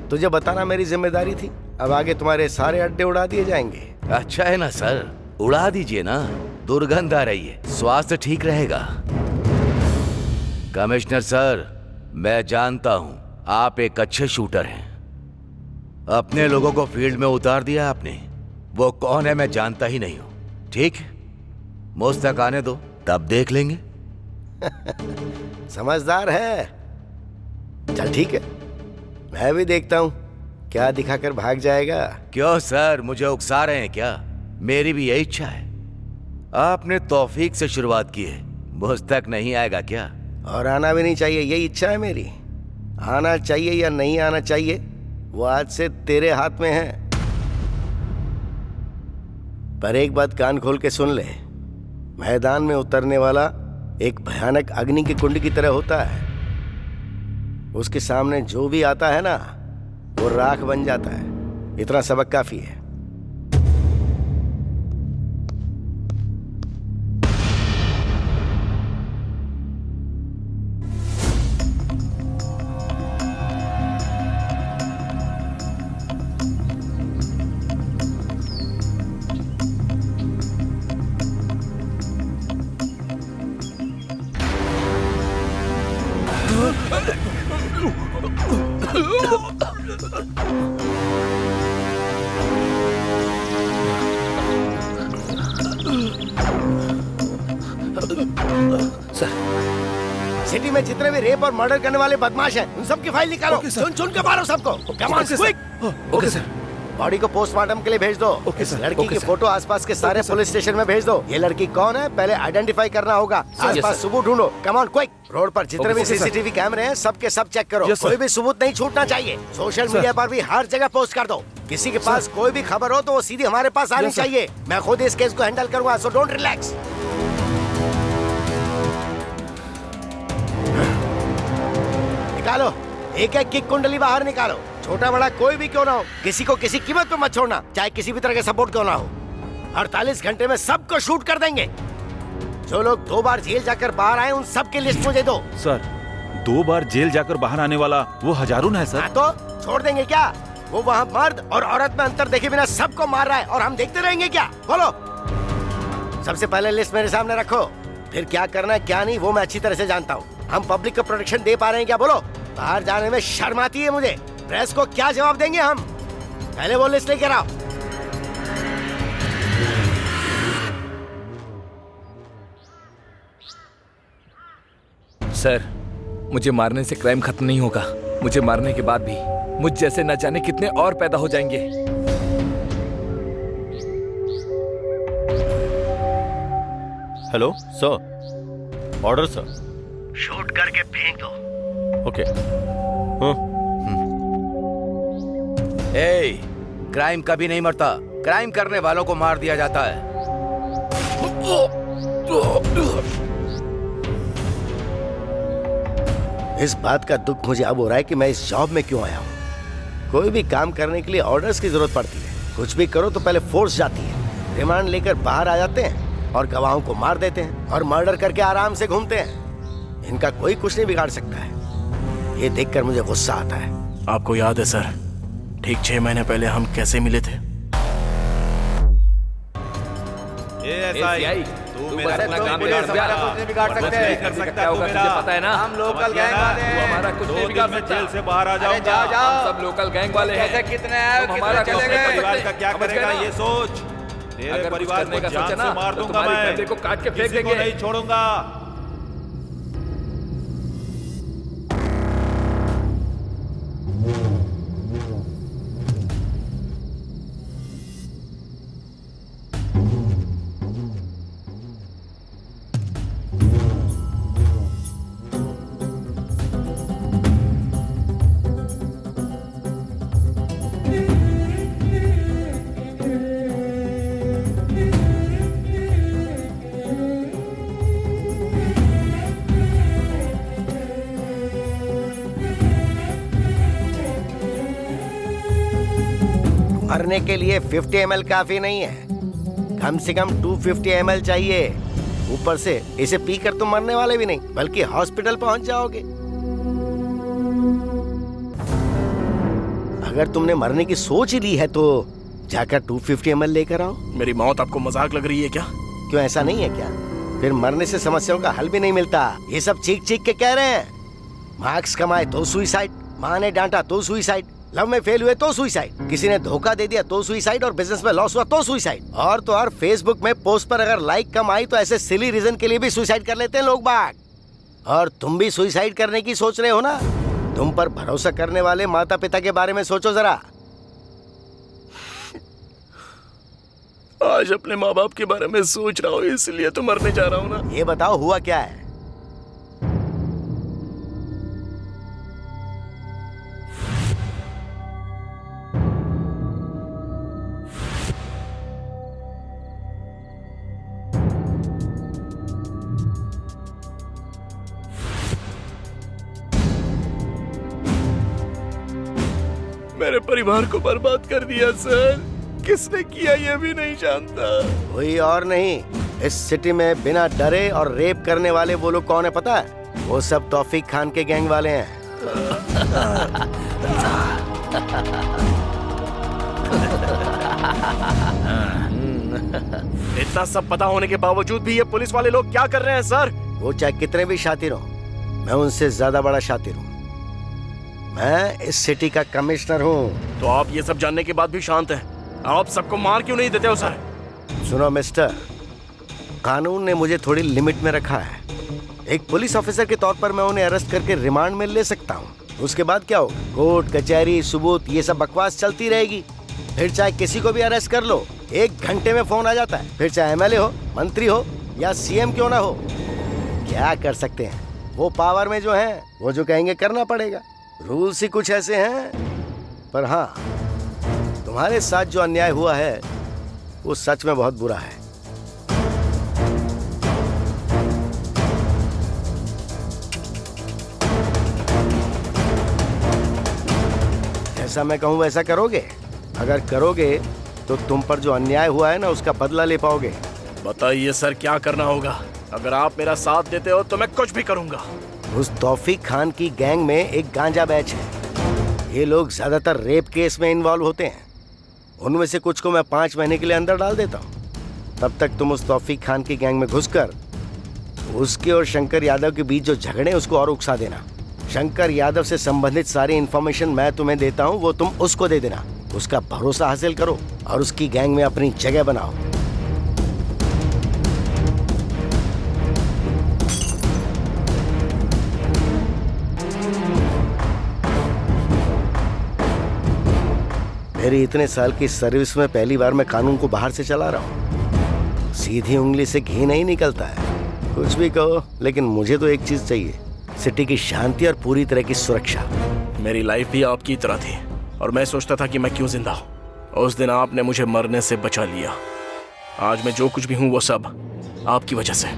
तुझे बताना मेरी जिम्मेदारी थी। अब आगे तुम्हारे सारे अड्डे उड़ा दिए जाएंगे। अच्छा है ना सर, उड़ा दीजिए ना, दुर्गंध आ रही है, स्वास्थ्य ठीक रहेगा। कमिश्नर सर, मैं जानता हूं आप एक अच्छे शूटर हैं। अपने लोगों को फील्ड में उतार दिया आपने। वो कौन है मैं जानता ही नहीं हूं। ठीक, मुझ तक आने दो, तब देख लेंगे। समझदार है। चल ठीक है, मैं भी देखता हूं क्या दिखाकर भाग जाएगा। क्यों सर, मुझे उकसा रहे हैं क्या? मेरी भी यही इच्छा है। आपने तौफीक से शुरुआत की है, मुझ तक नहीं आएगा क्या? और आना भी नहीं चाहिए, यही इच्छा है मेरी। आना चाहिए या नहीं आना चाहिए वो आज से तेरे हाथ में है। पर एक बात कान खोल के सुन ले, मैदान में उतरने वाला एक भयानक अग्नि की कुंड की तरह होता है। उसके सामने जो भी आता है ना, वो राख बन जाता है। इतना सबक काफी है। सिटी में जितने भी रेप और मर्डर करने वाले बदमाश हैं, उन सबकी फाइल निकालो। चुन चुन के मारो सबको। Come on quick. Okay sir. Body को पोस्टमार्टम के लिए भेज दो। इस लड़की की फोटो आसपास के सारे पुलिस स्टेशन में भेज दो। ये लड़की कौन है पहले आइडेंटिफाई करना होगा। आसपास सबूत ढूंढो। Come on quick. रोड पर जितने भी सीसीटीवी कैमरे हैं सबके सब चेक करो। कोई भी सबूत नहीं छूटना चाहिए। सोशल मीडिया पर भी हर जगह पोस्ट कर दो। किसी के पास कोई भी खबर हो तो वो सीधी हमारे पास आनी चाहिए। मैं खुद इस केस को हैंडल करूंगा, सो डोंट रिलैक्स। निकालो, एक एक की कुंडली बाहर निकालो। छोटा बड़ा कोई भी क्यों ना हो, किसी को किसी कीमत पे मत छोड़ना, चाहे किसी भी तरह का सपोर्ट क्यों ना हो। 48 घंटे में सबको शूट कर देंगे। जो लोग 2 बार जेल जाकर बाहर आए उन सबकी लिस्ट मुझे दो। सर, 2 बार जेल जाकर बाहर आने वाला वो हजारून है सर। हाँ तो छोड़ देंगे क्या? वो वहाँ मर्द और औरत में अंतर देखे बिना सबको मार रहा है और हम देखते रहेंगे क्या? बोलो। सबसे पहले लिस्ट मेरे सामने रखो, फिर क्या करना है क्या नहीं वो मैं अच्छी तरह से जानता हूँ। हम पब्लिक को प्रोटेक्शन दे पा रहे हैं क्या? बोलो। बाहर जाने में शर्म आती है मुझे। प्रेस को क्या जवाब देंगे हम? पहले वो लिस्ट लेकर आओ। सर, मुझे मारने से क्राइम खत्म नहीं होगा। मुझे मारने के बाद भी मुझ जैसे न जाने कितने और पैदा हो जाएंगे। Hello sir, order sir. Shoot करके फेंक दो। ओके। ए, क्राइम कभी नहीं मरता, क्राइम करने वालों को मार दिया जाता है। इस बात का दुख मुझे अब हो रहा है कि मैं इस जॉब में क्यों आया हूँ। कोई भी काम करने के लिए ऑर्डर्स की जरूरत पड़ती है। कुछ भी करो तो पहले फोर्स जाती है। रिमांड लेकर बाहर आ जाते हैं और गवाहों को मार देते हैं और मर्डर करके आराम से घूमते हैं। इनका कोई कुछ नहीं बिगाड़ सकता है। ये देखकर मुझे गुस्सा आता है। आपको याद है सर, ठीक 6 महीने पहले हम कैसे मिले थे? तू मेरा अपना काम बिगाड़ सकते हैं। कर सकता है, तुझे पता है ना? हम लोकल गैंग वाले हैं। हमारा कुछ नहीं बिगाड़ सकता। जेल से बाहर आ जाओ। हम सब लोकल गैंग वाले हैं। कैसे कितने आए, हमारा परिवार का क्या करेगा ये सोच। तेरे परिवार को जान से मार दूंगा मैं। फैमिली को काट के फेंक देंगे, नहीं छोड़ूंगा। मरने के लिए 50 ml काफी नहीं है, कम से कम 250 ml चाहिए। ऊपर से इसे पीकर तुम मरने वाले भी नहीं बल्कि हॉस्पिटल पहुंच जाओगे। अगर तुमने मरने की सोच ही ली है तो जाकर 250 ml लेकर आओ। मेरी मौत आपको मजाक लग रही है क्या? क्यों, ऐसा नहीं है क्या? फिर मरने से समस्याओं का हल भी नहीं मिलता। ये सब चीख चीख के कह रहे हैं। मार्क्स कमाए तो सुइसाइड, माँ ने डांटा तो सुइसाइड, लव में फेल हुए तो सुइसाइड, किसी ने धोखा दे दिया तो सुइसाइड, और बिजनेस में लॉस हुआ तो सुइसाइड। और तो और फेसबुक में पोस्ट पर अगर लाइक कम आई तो ऐसे सिली रीजन के लिए भी सुइसाइड कर लेते हैं लोग बाग। और तुम भी सुइसाइड करने की सोच रहे हो ना? तुम पर भरोसा करने वाले माता पिता के बारे में सोचो जरा। आज अपने माँ बाप के बारे में सोच रहा हूँ, इसलिए तो मरने जा रहा हूँ ना। ये बताओ हुआ क्या है? मेरे परिवार को बर्बाद कर दिया सर। किसने किया ये भी नहीं जानता। कोई और नहीं, इस सिटी में बिना डरे और रेप करने वाले वो लोग कौन है पता है? वो सब तौफीक खान के गैंग वाले हैं। इतना सब पता होने के बावजूद भी ये पुलिस वाले लोग क्या कर रहे हैं सर? वो चाहे कितने भी शातिर हो, मैं उनसे ज्यादा बड़ा शातिर हूँ। मैं इस सिटी का कमिश्नर हूँ। तो आप ये सब जानने के बाद भी शांत हैं? आप सबको मार क्यों नहीं देते हो सर? सुनो मिस्टर, कानून ने मुझे थोड़ी लिमिट में रखा है। एक पुलिस ऑफिसर के तौर पर मैं उन्हें अरेस्ट करके रिमांड में ले सकता हूँ। उसके बाद क्या होगा? कोर्ट कचहरी सबूत ये सब बकवास चलती रहेगी। फिर चाहे किसी को भी अरेस्ट कर लो, 1 घंटे में फोन आ जाता है। फिर चाहे एमएलए हो, मंत्री हो या सीएम क्यों ना हो, क्या कर सकते हैं? वो पावर में जो है वो जो कहेंगे करना पड़ेगा। रूल्स ही कुछ ऐसे हैं। पर हाँ, तुम्हारे साथ जो अन्याय हुआ है वो सच में बहुत बुरा है। जैसा मैं कहूँ वैसा करोगे? अगर करोगे तो तुम पर जो अन्याय हुआ है ना उसका बदला ले पाओगे। बताइए सर, क्या करना होगा? अगर आप मेरा साथ देते हो तो मैं कुछ भी करूंगा। उस तौफीक खान की गैंग में एक गांजा बैच है। ये लोग ज्यादातर रेप केस में इन्वॉल्व होते हैं। उनमें से कुछ को मैं 5 महीने के लिए अंदर डाल देता हूँ। तब तक तुम उस तौफीक खान की गैंग में घुसकर उसके और शंकर यादव के बीच जो झगड़े उसको और उकसा देना। शंकर यादव से संबंधित सारी इन्फॉर्मेशन मैं तुम्हें देता हूँ, वो तुम उसको दे देना। उसका भरोसा हासिल करो और उसकी गैंग में अपनी जगह बनाओ। मेरी इतने साल की सर्विस में पहली बार मैं कानून को बाहर से चला रहा हूँ। सीधी उंगली से घी नहीं निकलता है। कुछ भी कहो, लेकिन मुझे तो एक चीज चाहिए, सिटी की शांति और पूरी तरह की सुरक्षा। मेरी लाइफ भी आपकी तरह थी और मैं सोचता था कि मैं क्यों जिंदा हूँ। उस दिन आपने मुझे मरने से बचा लिया। आज मैं जो कुछ भी हूँ वो सब आपकी वजह से।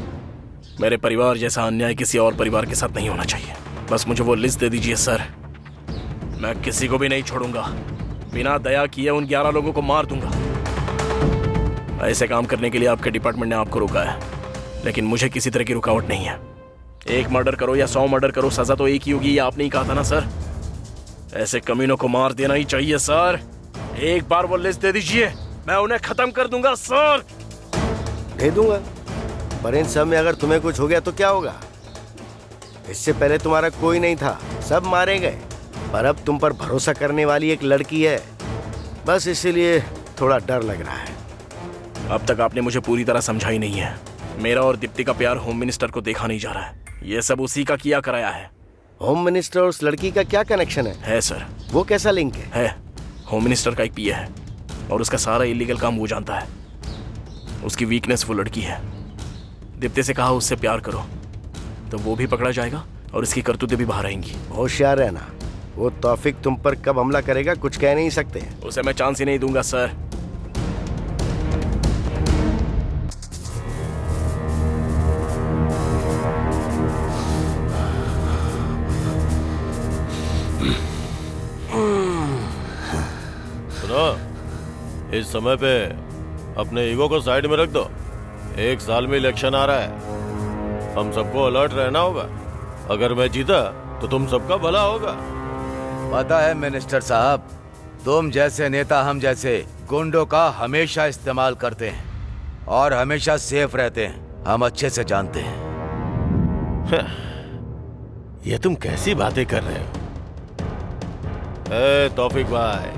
मेरे परिवार जैसा अन्याय किसी और परिवार के साथ नहीं होना चाहिए। बस मुझे वो लिस्ट दे दीजिए सर, मैं किसी को भी नहीं छोड़ूंगा। बिना दया किए उन 11 लोगों को मार दूंगा। ऐसे काम करने के लिए आपके डिपार्टमेंट ने आपको रोका है, लेकिन मुझे किसी तरह की रुकावट नहीं है। एक मर्डर करो या 100 मर्डर करो, सजा तो एक ही होगी। ये आपने ही कहा था ना सर? ऐसे कमीनों को मार देना ही चाहिए सर। एक बार वो लिस्ट दे दीजिए, मैं उन्हें खत्म कर दूंगा सर। दे दूंगा, पर इन सब में अगर तुम्हें कुछ हो गया तो क्या होगा? इससे पहले तुम्हारा कोई नहीं था, सब मारे गए। पर अब तुम पर भरोसा करने वाली एक लड़की है, बस इसीलिए थोड़ा डर लग रहा है। अब तक आपने मुझे पूरी तरह समझा ही नहीं है। मेरा और दीप्ति का प्यार होम मिनिस्टर को देखा नहीं जा रहा है। ये सब उसी का किया कराया है। होम मिनिस्टर और उस लड़की का क्या कनेक्शन है सर। वो कैसा लिंक है? होम मिनिस्टर का एक पीए है और उसका सारा इलीगल काम वो जानता है। उसकी वीकनेस वो लड़की है। दीप्ति से कहा उससे प्यार करो तो वो भी पकड़ा जाएगा और इसकी करतूतें भी बाहर आएंगी। होशियार रहना, वो तौफीक तुम पर कब हमला करेगा कुछ कह नहीं सकते। उसे मैं चांस ही नहीं दूंगा सर। सुनो, इस समय पे अपने ईगो को साइड में रख दो। 1 साल में इलेक्शन आ रहा है, हम सबको अलर्ट रहना होगा। अगर मैं जीता तो तुम सबका भला होगा। पता है मिनिस्टर साहब, तुम जैसे नेता हम जैसे गुंडों का हमेशा इस्तेमाल करते हैं और हमेशा सेफ रहते हैं, हम अच्छे से जानते हैं। ये तुम कैसी बातें कर रहे हो? तौफीक भाई,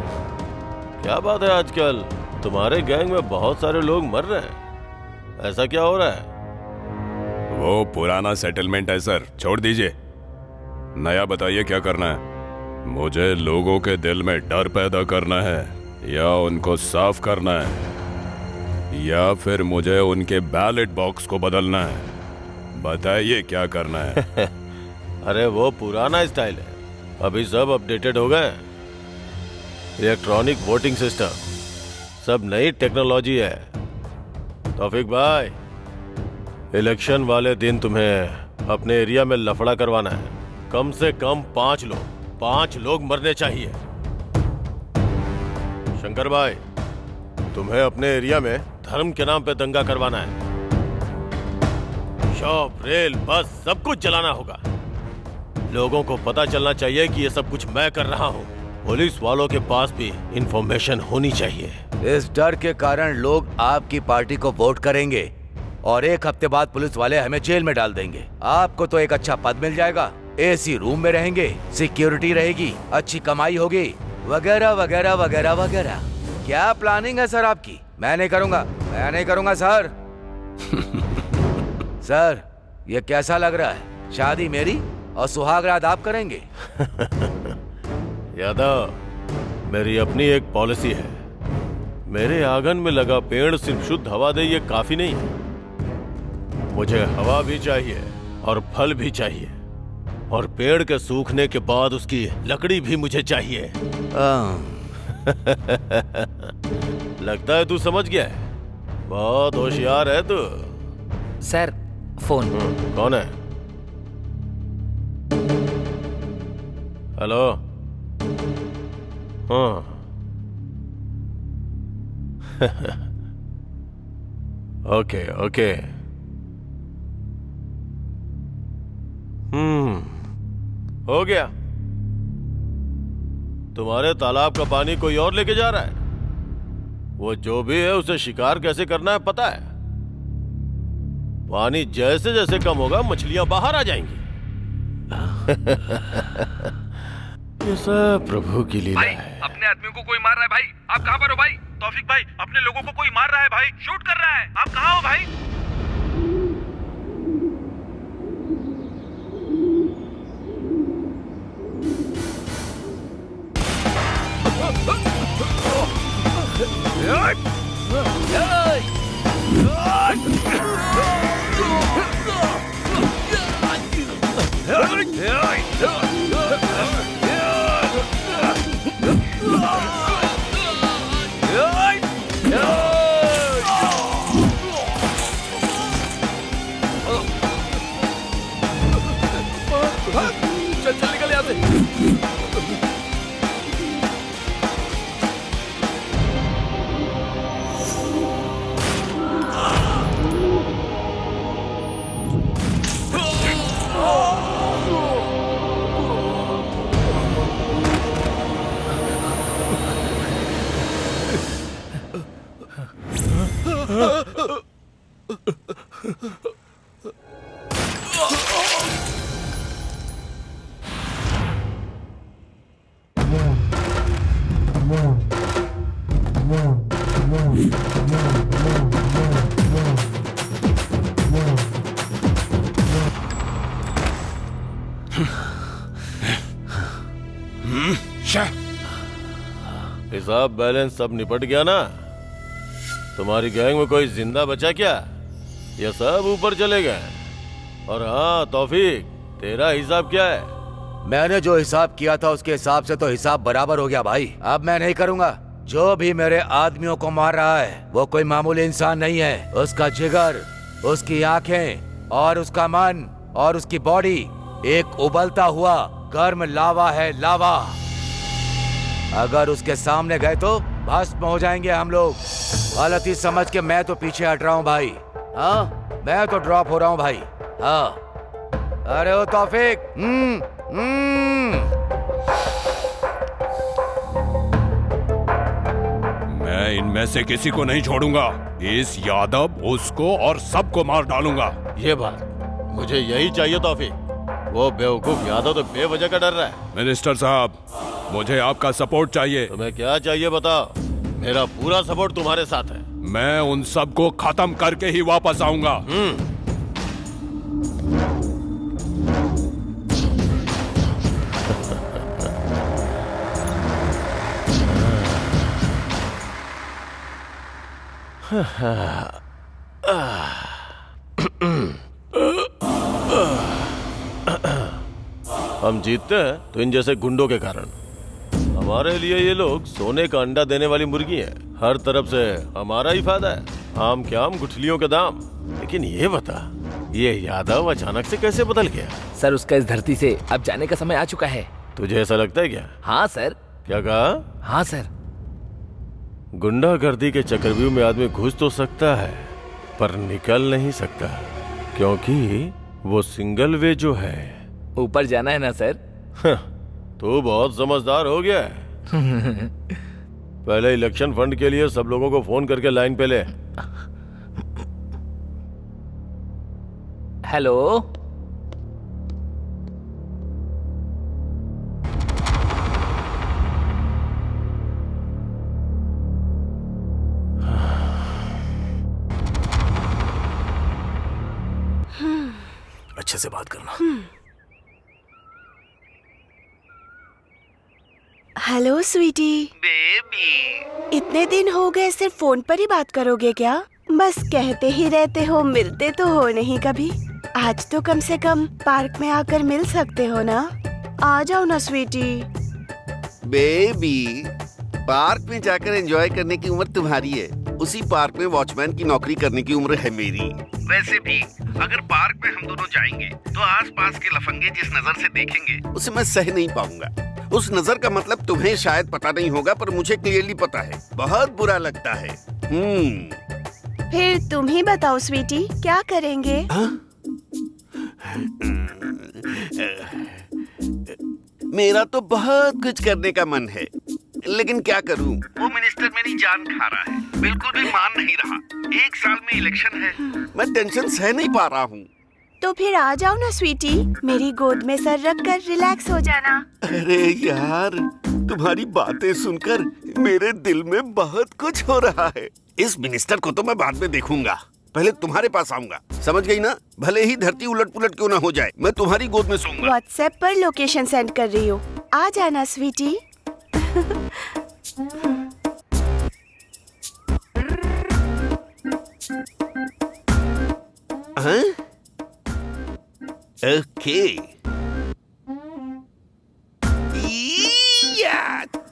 क्या बात है आजकल तुम्हारे गैंग में बहुत सारे लोग मर रहे हैं, ऐसा क्या हो रहा है? वो पुराना सेटलमेंट है सर, छोड़ दीजिए। नया बताइए क्या करना है? मुझे लोगों के दिल में डर पैदा करना है या उनको साफ करना है, या फिर मुझे उनके बैलेट बॉक्स को बदलना है? बताइए क्या करना है? अरे वो पुराना स्टाइल है, अभी सब अपडेटेड हो गए। इलेक्ट्रॉनिक वोटिंग सिस्टम, सब नई टेक्नोलॉजी है। तौफीक भाई, इलेक्शन वाले दिन तुम्हें अपने एरिया में लफड़ा करवाना है। कम से कम 5 लोग मरने चाहिए। शंकर भाई, तुम्हें अपने एरिया में धर्म के नाम पे दंगा करवाना है। शॉप, रेल, बस सब कुछ जलाना होगा। लोगों को पता चलना चाहिए कि ये सब कुछ मैं कर रहा हूँ। पुलिस वालों के पास भी इंफॉर्मेशन होनी चाहिए। इस डर के कारण लोग आपकी पार्टी को वोट करेंगे और 1 हफ्ते बाद पुलिस वाले हमें जेल में डाल देंगे। आपको तो एक अच्छा पद मिल जाएगा, एसी रूम में रहेंगे, सिक्योरिटी रहेगी, अच्छी कमाई होगी, वगैरह वगैरह वगैरह वगैरह। क्या प्लानिंग है सर आपकी? मैं नहीं करूंगा सर। सर, ये कैसा लग रहा है? शादी मेरी और सुहागरात आप करेंगे? यादव, मेरी अपनी एक पॉलिसी है। मेरे आंगन में लगा पेड़ सिर्फ शुद्ध हवा दे ये काफी नहीं है। मुझे हवा भी चाहिए और फल भी चाहिए, और पेड़ के सूखने के बाद उसकी लकड़ी भी मुझे चाहिए। लगता है तू समझ गया है। बहुत होशियार है तू। Sir, phone. कौन है? हेलो। हाँ। Okay okay. हो गया। तुम्हारे तालाब का पानी कोई और लेके जा रहा है। वो जो भी है उसे शिकार कैसे करना है पता है। पानी जैसे जैसे कम होगा मछलियां बाहर आ जाएंगी। ये सब प्रभु की लीला है। अपने आदमियों को कोई मार रहा है भाई। आप कहाँ पर हो भाई? तौफीक भाई, अपने लोगों को कोई मार रहा है भाई, शूट कर रहा है। आप कहाँ हो भाई? चल निकल यहाँ से। हिसाब बैलेंस सब निपट गया ना? तुम्हारी गैंग में कोई जिंदा बचा क्या? ये सब ऊपर चले गए? और हाँ तौफीक, तेरा हिसाब क्या है? मैंने जो हिसाब किया था उसके हिसाब से तो हिसाब बराबर हो गया भाई। अब मैं नहीं करूंगा। जो भी मेरे आदमियों को मार रहा है वो कोई मामूली इंसान नहीं है। उसका जिगर, उसकी आंखें और उसका मन और उसकी बॉडी एक उबलता हुआ गर्म लावा है, लावा। अगर उसके सामने गए तो भस्म हो जाएंगे हम लोग। गलती समझ के मैं तो पीछे हट रहा हूँ भाई। हाँ, मैं तो ड्रॉप हो रहा हूँ भाई। हाँ, अरे ओ तौफीक। मैं इनमें से किसी को नहीं छोड़ूंगा। इस यादव, उसको और सबको मार डालूंगा। ये बात मुझे यही चाहिए तौफीक। वो बेवकूफ यादव तो बेवजह का डर रहा है। मिनिस्टर साहब, मुझे आपका सपोर्ट चाहिए। तुम्हें क्या चाहिए बताओ। मेरा पूरा सपोर्ट तुम्हारे साथ है। मैं उन सबको खत्म करके ही वापस आऊंगा। हम जीतते हैं तो इन जैसे गुंडों के कारण। हमारे लिए ये लोग सोने का अंडा देने वाली मुर्गी है। हर तरफ से हमारा ही फायदा है। आम के आम, गुठलियों के दाम। लेकिन ये बता, ये यादव अचानक से कैसे बदल गया? सर, उसका इस धरती से अब जाने का समय आ चुका है। तुझे ऐसा लगता है क्या? हाँ सर। क्या कहा? हाँ सर। गुंडागर्दी के चक्रव्यूह में आदमी घुस तो सकता है पर निकल नहीं सकता, क्योंकि वो सिंगल वे जो है। ऊपर जाना है ना सर? तू बहुत समझदार हो गया है। पहले इलेक्शन फंड के लिए सब लोगों को फोन करके लाइन पे ले। हेलो, अच्छे से बात करना। हेलो स्वीटी। बेबी, इतने दिन हो गए, सिर्फ फोन पर ही बात करोगे क्या? बस कहते ही रहते हो, मिलते तो हो नहीं कभी। आज तो कम से कम पार्क में आकर मिल सकते हो ना? आ जाओ ना स्वीटी। बेबी, पार्क में जाकर एंजॉय करने की उम्र तुम्हारी है, उसी पार्क में वॉचमैन की नौकरी करने की उम्र है मेरी। वैसे भी अगर पार्क में हम दोनों जाएंगे तो आसपास के लफंगे जिस नजर से देखेंगे उसे मैं सह नहीं पाऊंगा। उस नजर का मतलब तुम्हें शायद पता नहीं होगा, पर मुझे क्लियरली पता है। बहुत बुरा लगता है। फिर तुम ही बताओ स्वीटी, क्या करेंगे? मेरा तो बहुत कुछ करने का मन है, लेकिन क्या करूं? वो मिनिस्टर मेरी जान खा रहा है, बिल्कुल भी मान नहीं रहा। 1 साल में इलेक्शन है, मैं टेंशन सह नहीं पा रहा हूँ। तो फिर आ जाओ ना स्वीटी, मेरी गोद में सर रख कर रिलैक्स हो जाना। अरे यार, तुम्हारी बातें सुनकर मेरे दिल में बहुत कुछ हो रहा है। इस मिनिस्टर को तो मैं बाद में देखूंगा, पहले तुम्हारे पास आऊंगा। समझ गई ना? भले ही धरती उलट पुलट क्यों ना हो जाए, मैं तुम्हारी गोद में सोऊंगा। व्हाट्सएप पर लोकेशन सेंड कर रही हूँ, आ जाना स्वीटी। हाँ? ओके।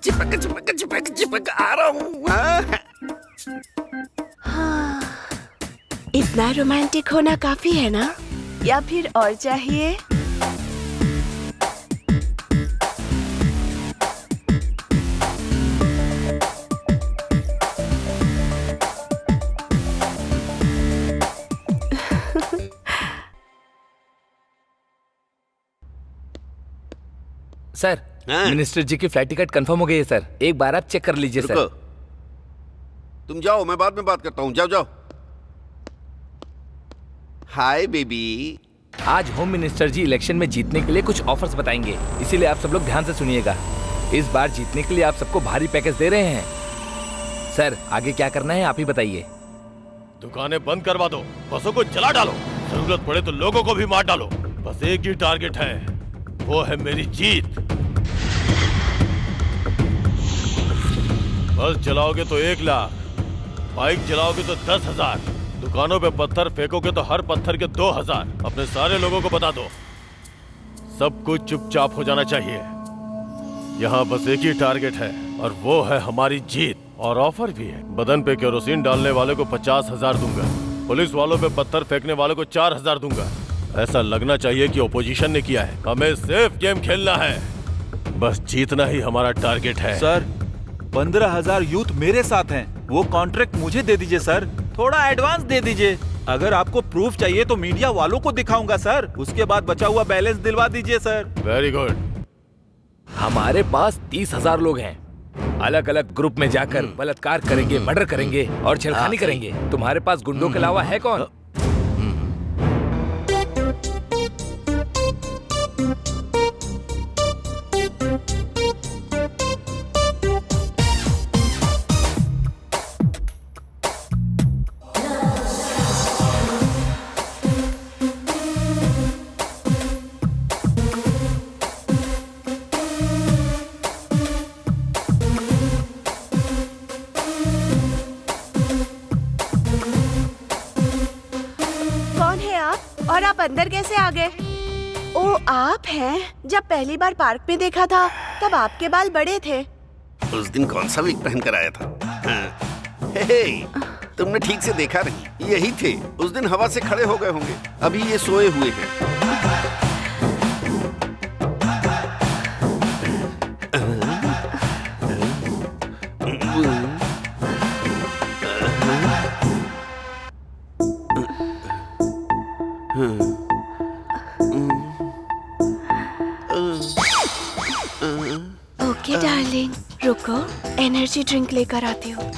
चिपक चिपक चिपक चिपक आ रहा हूँ। हाँ, इतना रोमांटिक होना काफी है ना, या फिर और चाहिए? सर, मिनिस्टर जी की फ्लाइट टिकट कंफर्म हो गई है सर। एक बार आप चेक कर लीजिए सर। तुम जाओ, मैं बाद में बात करता हूँ। जाओ जाओ। Hi baby. आज होम मिनिस्टर जी इलेक्शन में जीतने के लिए कुछ ऑफर्स बताएंगे, इसीलिए आप सब लोग ध्यान से सुनिएगा। इस बार जीतने के लिए आप सबको भारी पैकेज दे रहे हैं। सर, आगे क्या करना है आप ही बताइए। दुकानें बंद करवा दो, बसों को जला डालो, जरूरत पड़े तो लोगों को भी मार डालो। बस एक ही टारगेट है, वो है मेरी जीत। बस चलाओगे तो 1 लाख, बाइक चलाओगे तो 10,000, दुकानों पे पत्थर फेंकोगे तो हर पत्थर के 2,000। अपने सारे लोगों को बता दो, सब कुछ चुपचाप हो जाना चाहिए। यहाँ बस एक ही टारगेट है और वो है हमारी जीत। और ऑफर भी है, बदन पे केरोसिन डालने वाले को 50,000 दूंगा, पुलिस वालों पे पत्थर फेंकने वाले को 4,000 दूंगा। ऐसा लगना चाहिए कि ओपोजिशन ने किया है। हमें सेफ गेम खेलना है, बस जीतना ही हमारा टारगेट है। सर, 15,000 यूथ मेरे साथ हैं। वो कॉन्ट्रैक्ट मुझे दे दीजिए सर, थोड़ा एडवांस दे दीजिए। अगर आपको प्रूफ चाहिए तो मीडिया वालों को दिखाऊंगा सर, उसके बाद बचा हुआ बैलेंस दिलवा दीजिए सर। Very good. हमारे पास 30,000 लोग हैं। अलग अलग ग्रुप में जाकर बलात्कार करेंगे, मर्डर करेंगे और छेड़खानी करेंगे। तुम्हारे पास गुंडों के अलावा है कौन? कौन है आप और आप अंदर कैसे आ गए? ओ आप हैं। जब पहली बार पार्क में देखा था तब आपके बाल बड़े थे। उस दिन कौन सा विग पहन कर आया था? हाँ। हे, तुमने ठीक से देखा नहीं, यही थे। उस दिन हवा से खड़े हो गए होंगे, अभी ये सोए हुए हैं। ओके डार्लिंग, रुको, एनर्जी ड्रिंक लेकर आती हूँ।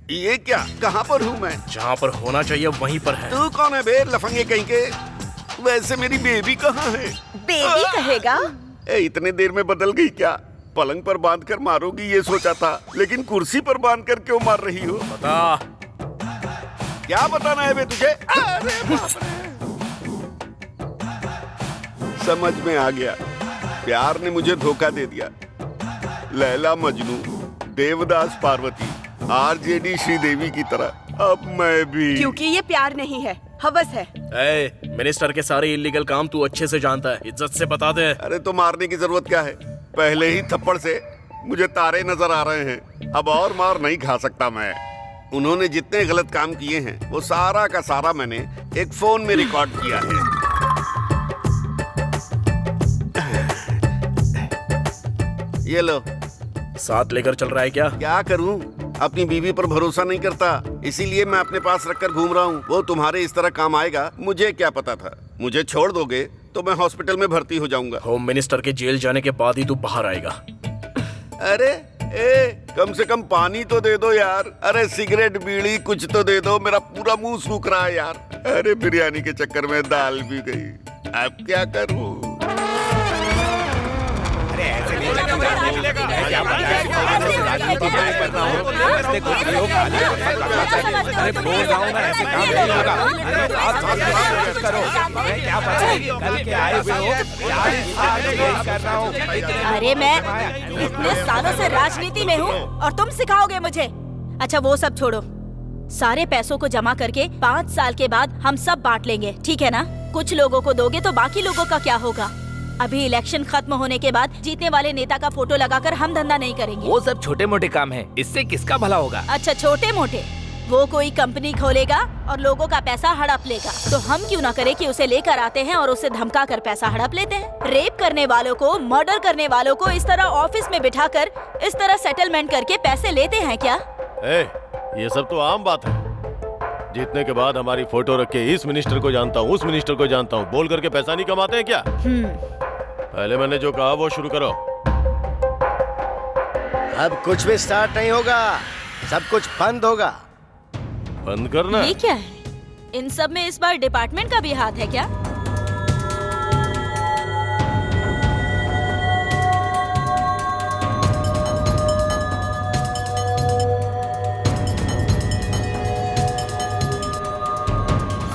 ये क्या, कहाँ पर हूँ मैं? जहाँ पर होना चाहिए वहीं पर है। तू कौन है बे, लफंगे कहीं के? वैसे मेरी बेबी कहाँ है? बेबी कहेगा? इतने देर में बदल गई क्या? पलंग पर बांध कर मारोगी ये सोचा था, लेकिन कुर्सी पर बांध कर क्यों मार रही हो? बता। क्या बताना है बे तुझे? अरे बाप रे। समझ में आ गया, प्यार ने मुझे धोखा दे दिया। लैला मजनू, देवदास पार्वती, आरजेडी श्रीदेवी की तरह अब मैं भी। क्योंकि ये प्यार नहीं है, हवस है। मिनिस्टर के सारे इलीगल काम तू अच्छे से जानता है, इज्जत से बता दे। अरे तो मारने की जरूरत क्या है? पहले ही थप्पड़ से मुझे तारे नजर आ रहे हैं, अब और मार नहीं खा सकता मैं। उन्होंने जितने गलत काम किए हैं वो सारा का सारा मैंने एक फोन में रिकॉर्ड किया है। ये लो। साथ लेकर चल रहा है क्या? क्या करूं, अपनी बीवी पर भरोसा नहीं करता, इसीलिए मैं अपने पास रखकर घूम रहा हूँ। वो तुम्हारे इस तरह काम आएगा मुझे क्या पता था। मुझे छोड़ दोगे तो मैं हॉस्पिटल में भर्ती हो जाऊंगा। होम मिनिस्टर के जेल जाने के बाद ही तू बाहर आएगा। अरे कम से कम पानी तो दे दो यार। अरे सिगरेट बीड़ी कुछ तो दे दो, मेरा पूरा मुंह सूख रहा है यार। अरे बिरयानी के चक्कर में दाल भी गई, अब क्या करूं? अरे मैं इतने सालों से राजनीति में हूँ और तुम सिखाओगे मुझे? अच्छा वो सब छोड़ो, सारे पैसों को जमा करके 5 साल के बाद हम सब बांट लेंगे, ठीक है ना? कुछ लोगों को दोगे तो बाकी लोगों का क्या होगा? अभी इलेक्शन खत्म होने के बाद जीतने वाले नेता का फोटो लगाकर हम धंधा नहीं करेंगे। वो सब छोटे मोटे काम है, इससे किसका भला होगा? अच्छा छोटे मोटे, वो कोई कंपनी खोलेगा और लोगों का पैसा हड़प लेगा, तो हम क्यों ना करें कि उसे लेकर आते हैं और उसे धमका कर पैसा हड़प लेते हैं। रेप करने वालों को, मर्डर करने वालों को इस तरह ऑफिस में बिठाकर इस तरह सेटलमेंट करके पैसे लेते हैं क्या? ये सब तो आम बात है। जीतने के बाद हमारी फोटो रख के इस मिनिस्टर को जानता हूँ, उस मिनिस्टर को जानता हूँ बोल करके पैसा नहीं कमाते हैं क्या? पहले मैंने जो कहा वो शुरू करो। अब कुछ भी स्टार्ट नहीं होगा, सब कुछ बंद होगा। बंद करना? ये क्या है? इन सब में इस बार डिपार्टमेंट का भी हाथ है क्या?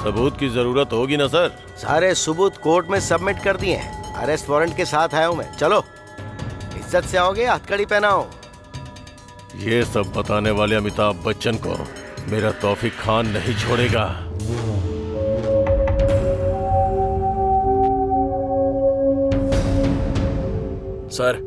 सबूत की जरूरत होगी ना सर? सारे सबूत कोर्ट में सबमिट कर दिए हैं। अरेस्ट वारंट के साथ आया हूं मैं। चलो, इज्जत से आओगे, हथकड़ी पहनाओ। ये सब बताने वाले अमिताभ बच्चन को मेरा तौफीक खान नहीं छोड़ेगा। सर,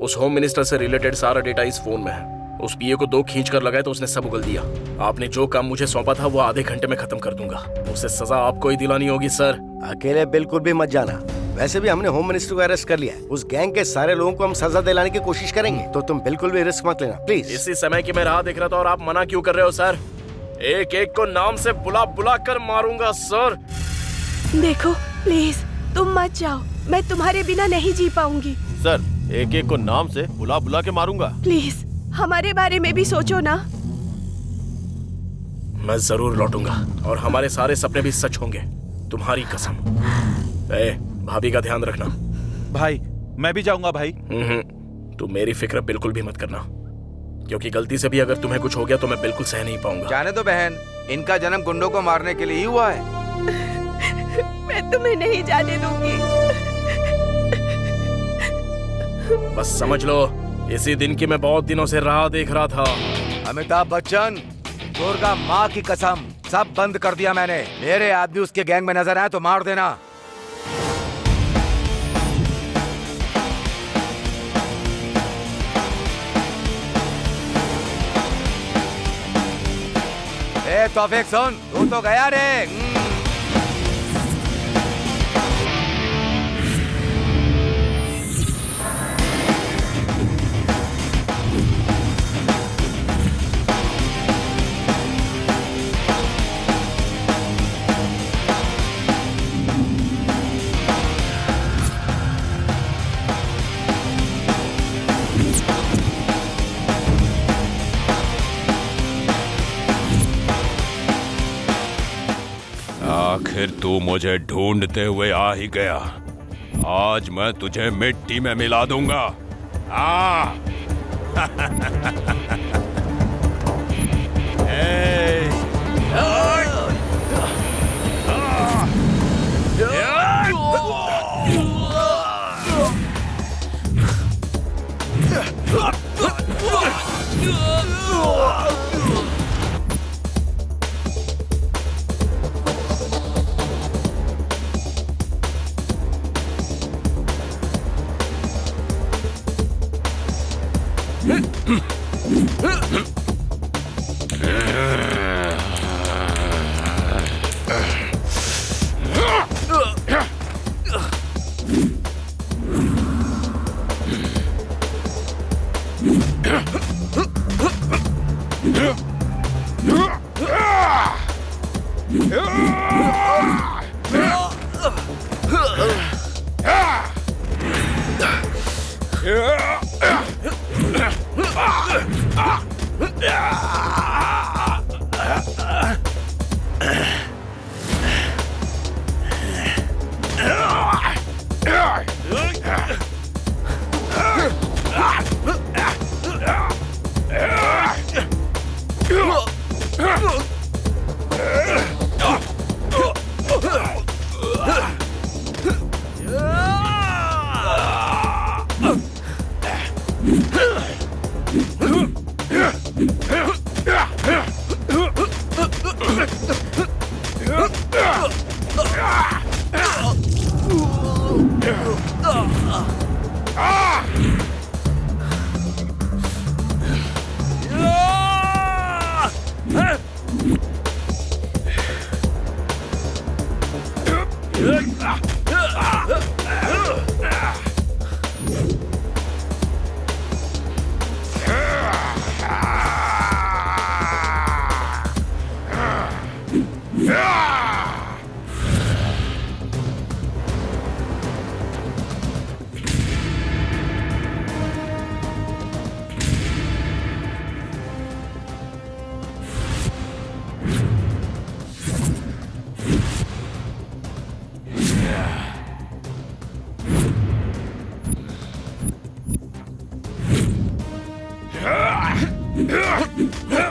उस होम मिनिस्टर से रिलेटेड सारा डेटा इस फोन में है। उस पीए को 2 खींच कर लगाए तो उसने सब उगल दिया। आपने जो काम मुझे सौंपा था वो आधे घंटे में खत्म कर दूंगा। उसे सजा आपको ही दिलानी होगी सर। अकेले बिल्कुल भी मत जाना। वैसे भी हमने होम मिनिस्टर को अरेस्ट कर लिया है। उस गैंग के सारे लोगों को हम सजा दिलाने की कोशिश करेंगे, तो तुम बिल्कुल भी रिस्क मत लेना प्लीज। इसी समय की मैं राह देख रहा था और आप मना क्यों कर रहे हो सर? एक एक को नाम से बुला बुला कर मारूंगा सर। देखो प्लीज, तुम मत जाओ, मैं तुम्हारे बिना नहीं जी पाऊंगी। सर, एक एक को नाम से बुला बुला के मारूंगा। प्लीज हमारे बारे में भी सोचो ना। मैं जरूर लौटूंगा और हमारे सारे सपने भी सच होंगे, तुम्हारी कसम। भाभी का ध्यान रखना। भाई, मैं भी जाऊंगा भाई। तुम मेरी फिक्र बिल्कुल भी मत करना, क्योंकि गलती से भी अगर तुम्हें कुछ हो गया तो मैं बिल्कुल सह नहीं पाऊंगा। जाने दो बहन, इनका जन्म गुंडों को मारने के लिए ही हुआ है। मैं तुम्हें नहीं जाने दूंगी। बस समझ लो, इसी दिन की मैं बहुत दिनों से राह देख रहा था। अमिताभ बच्चन, दुर्गा माँ की कसम, सब बंद कर दिया मैंने। मेरे आदमी उसके गैंग में नजर आए तो मार देना। ए तौफीक सुन, तू तो गया रे। आखिर तू मुझे ढूंढते हुए आ ही गया। आज मैं तुझे मिट्टी में मिला दूंगा। आ है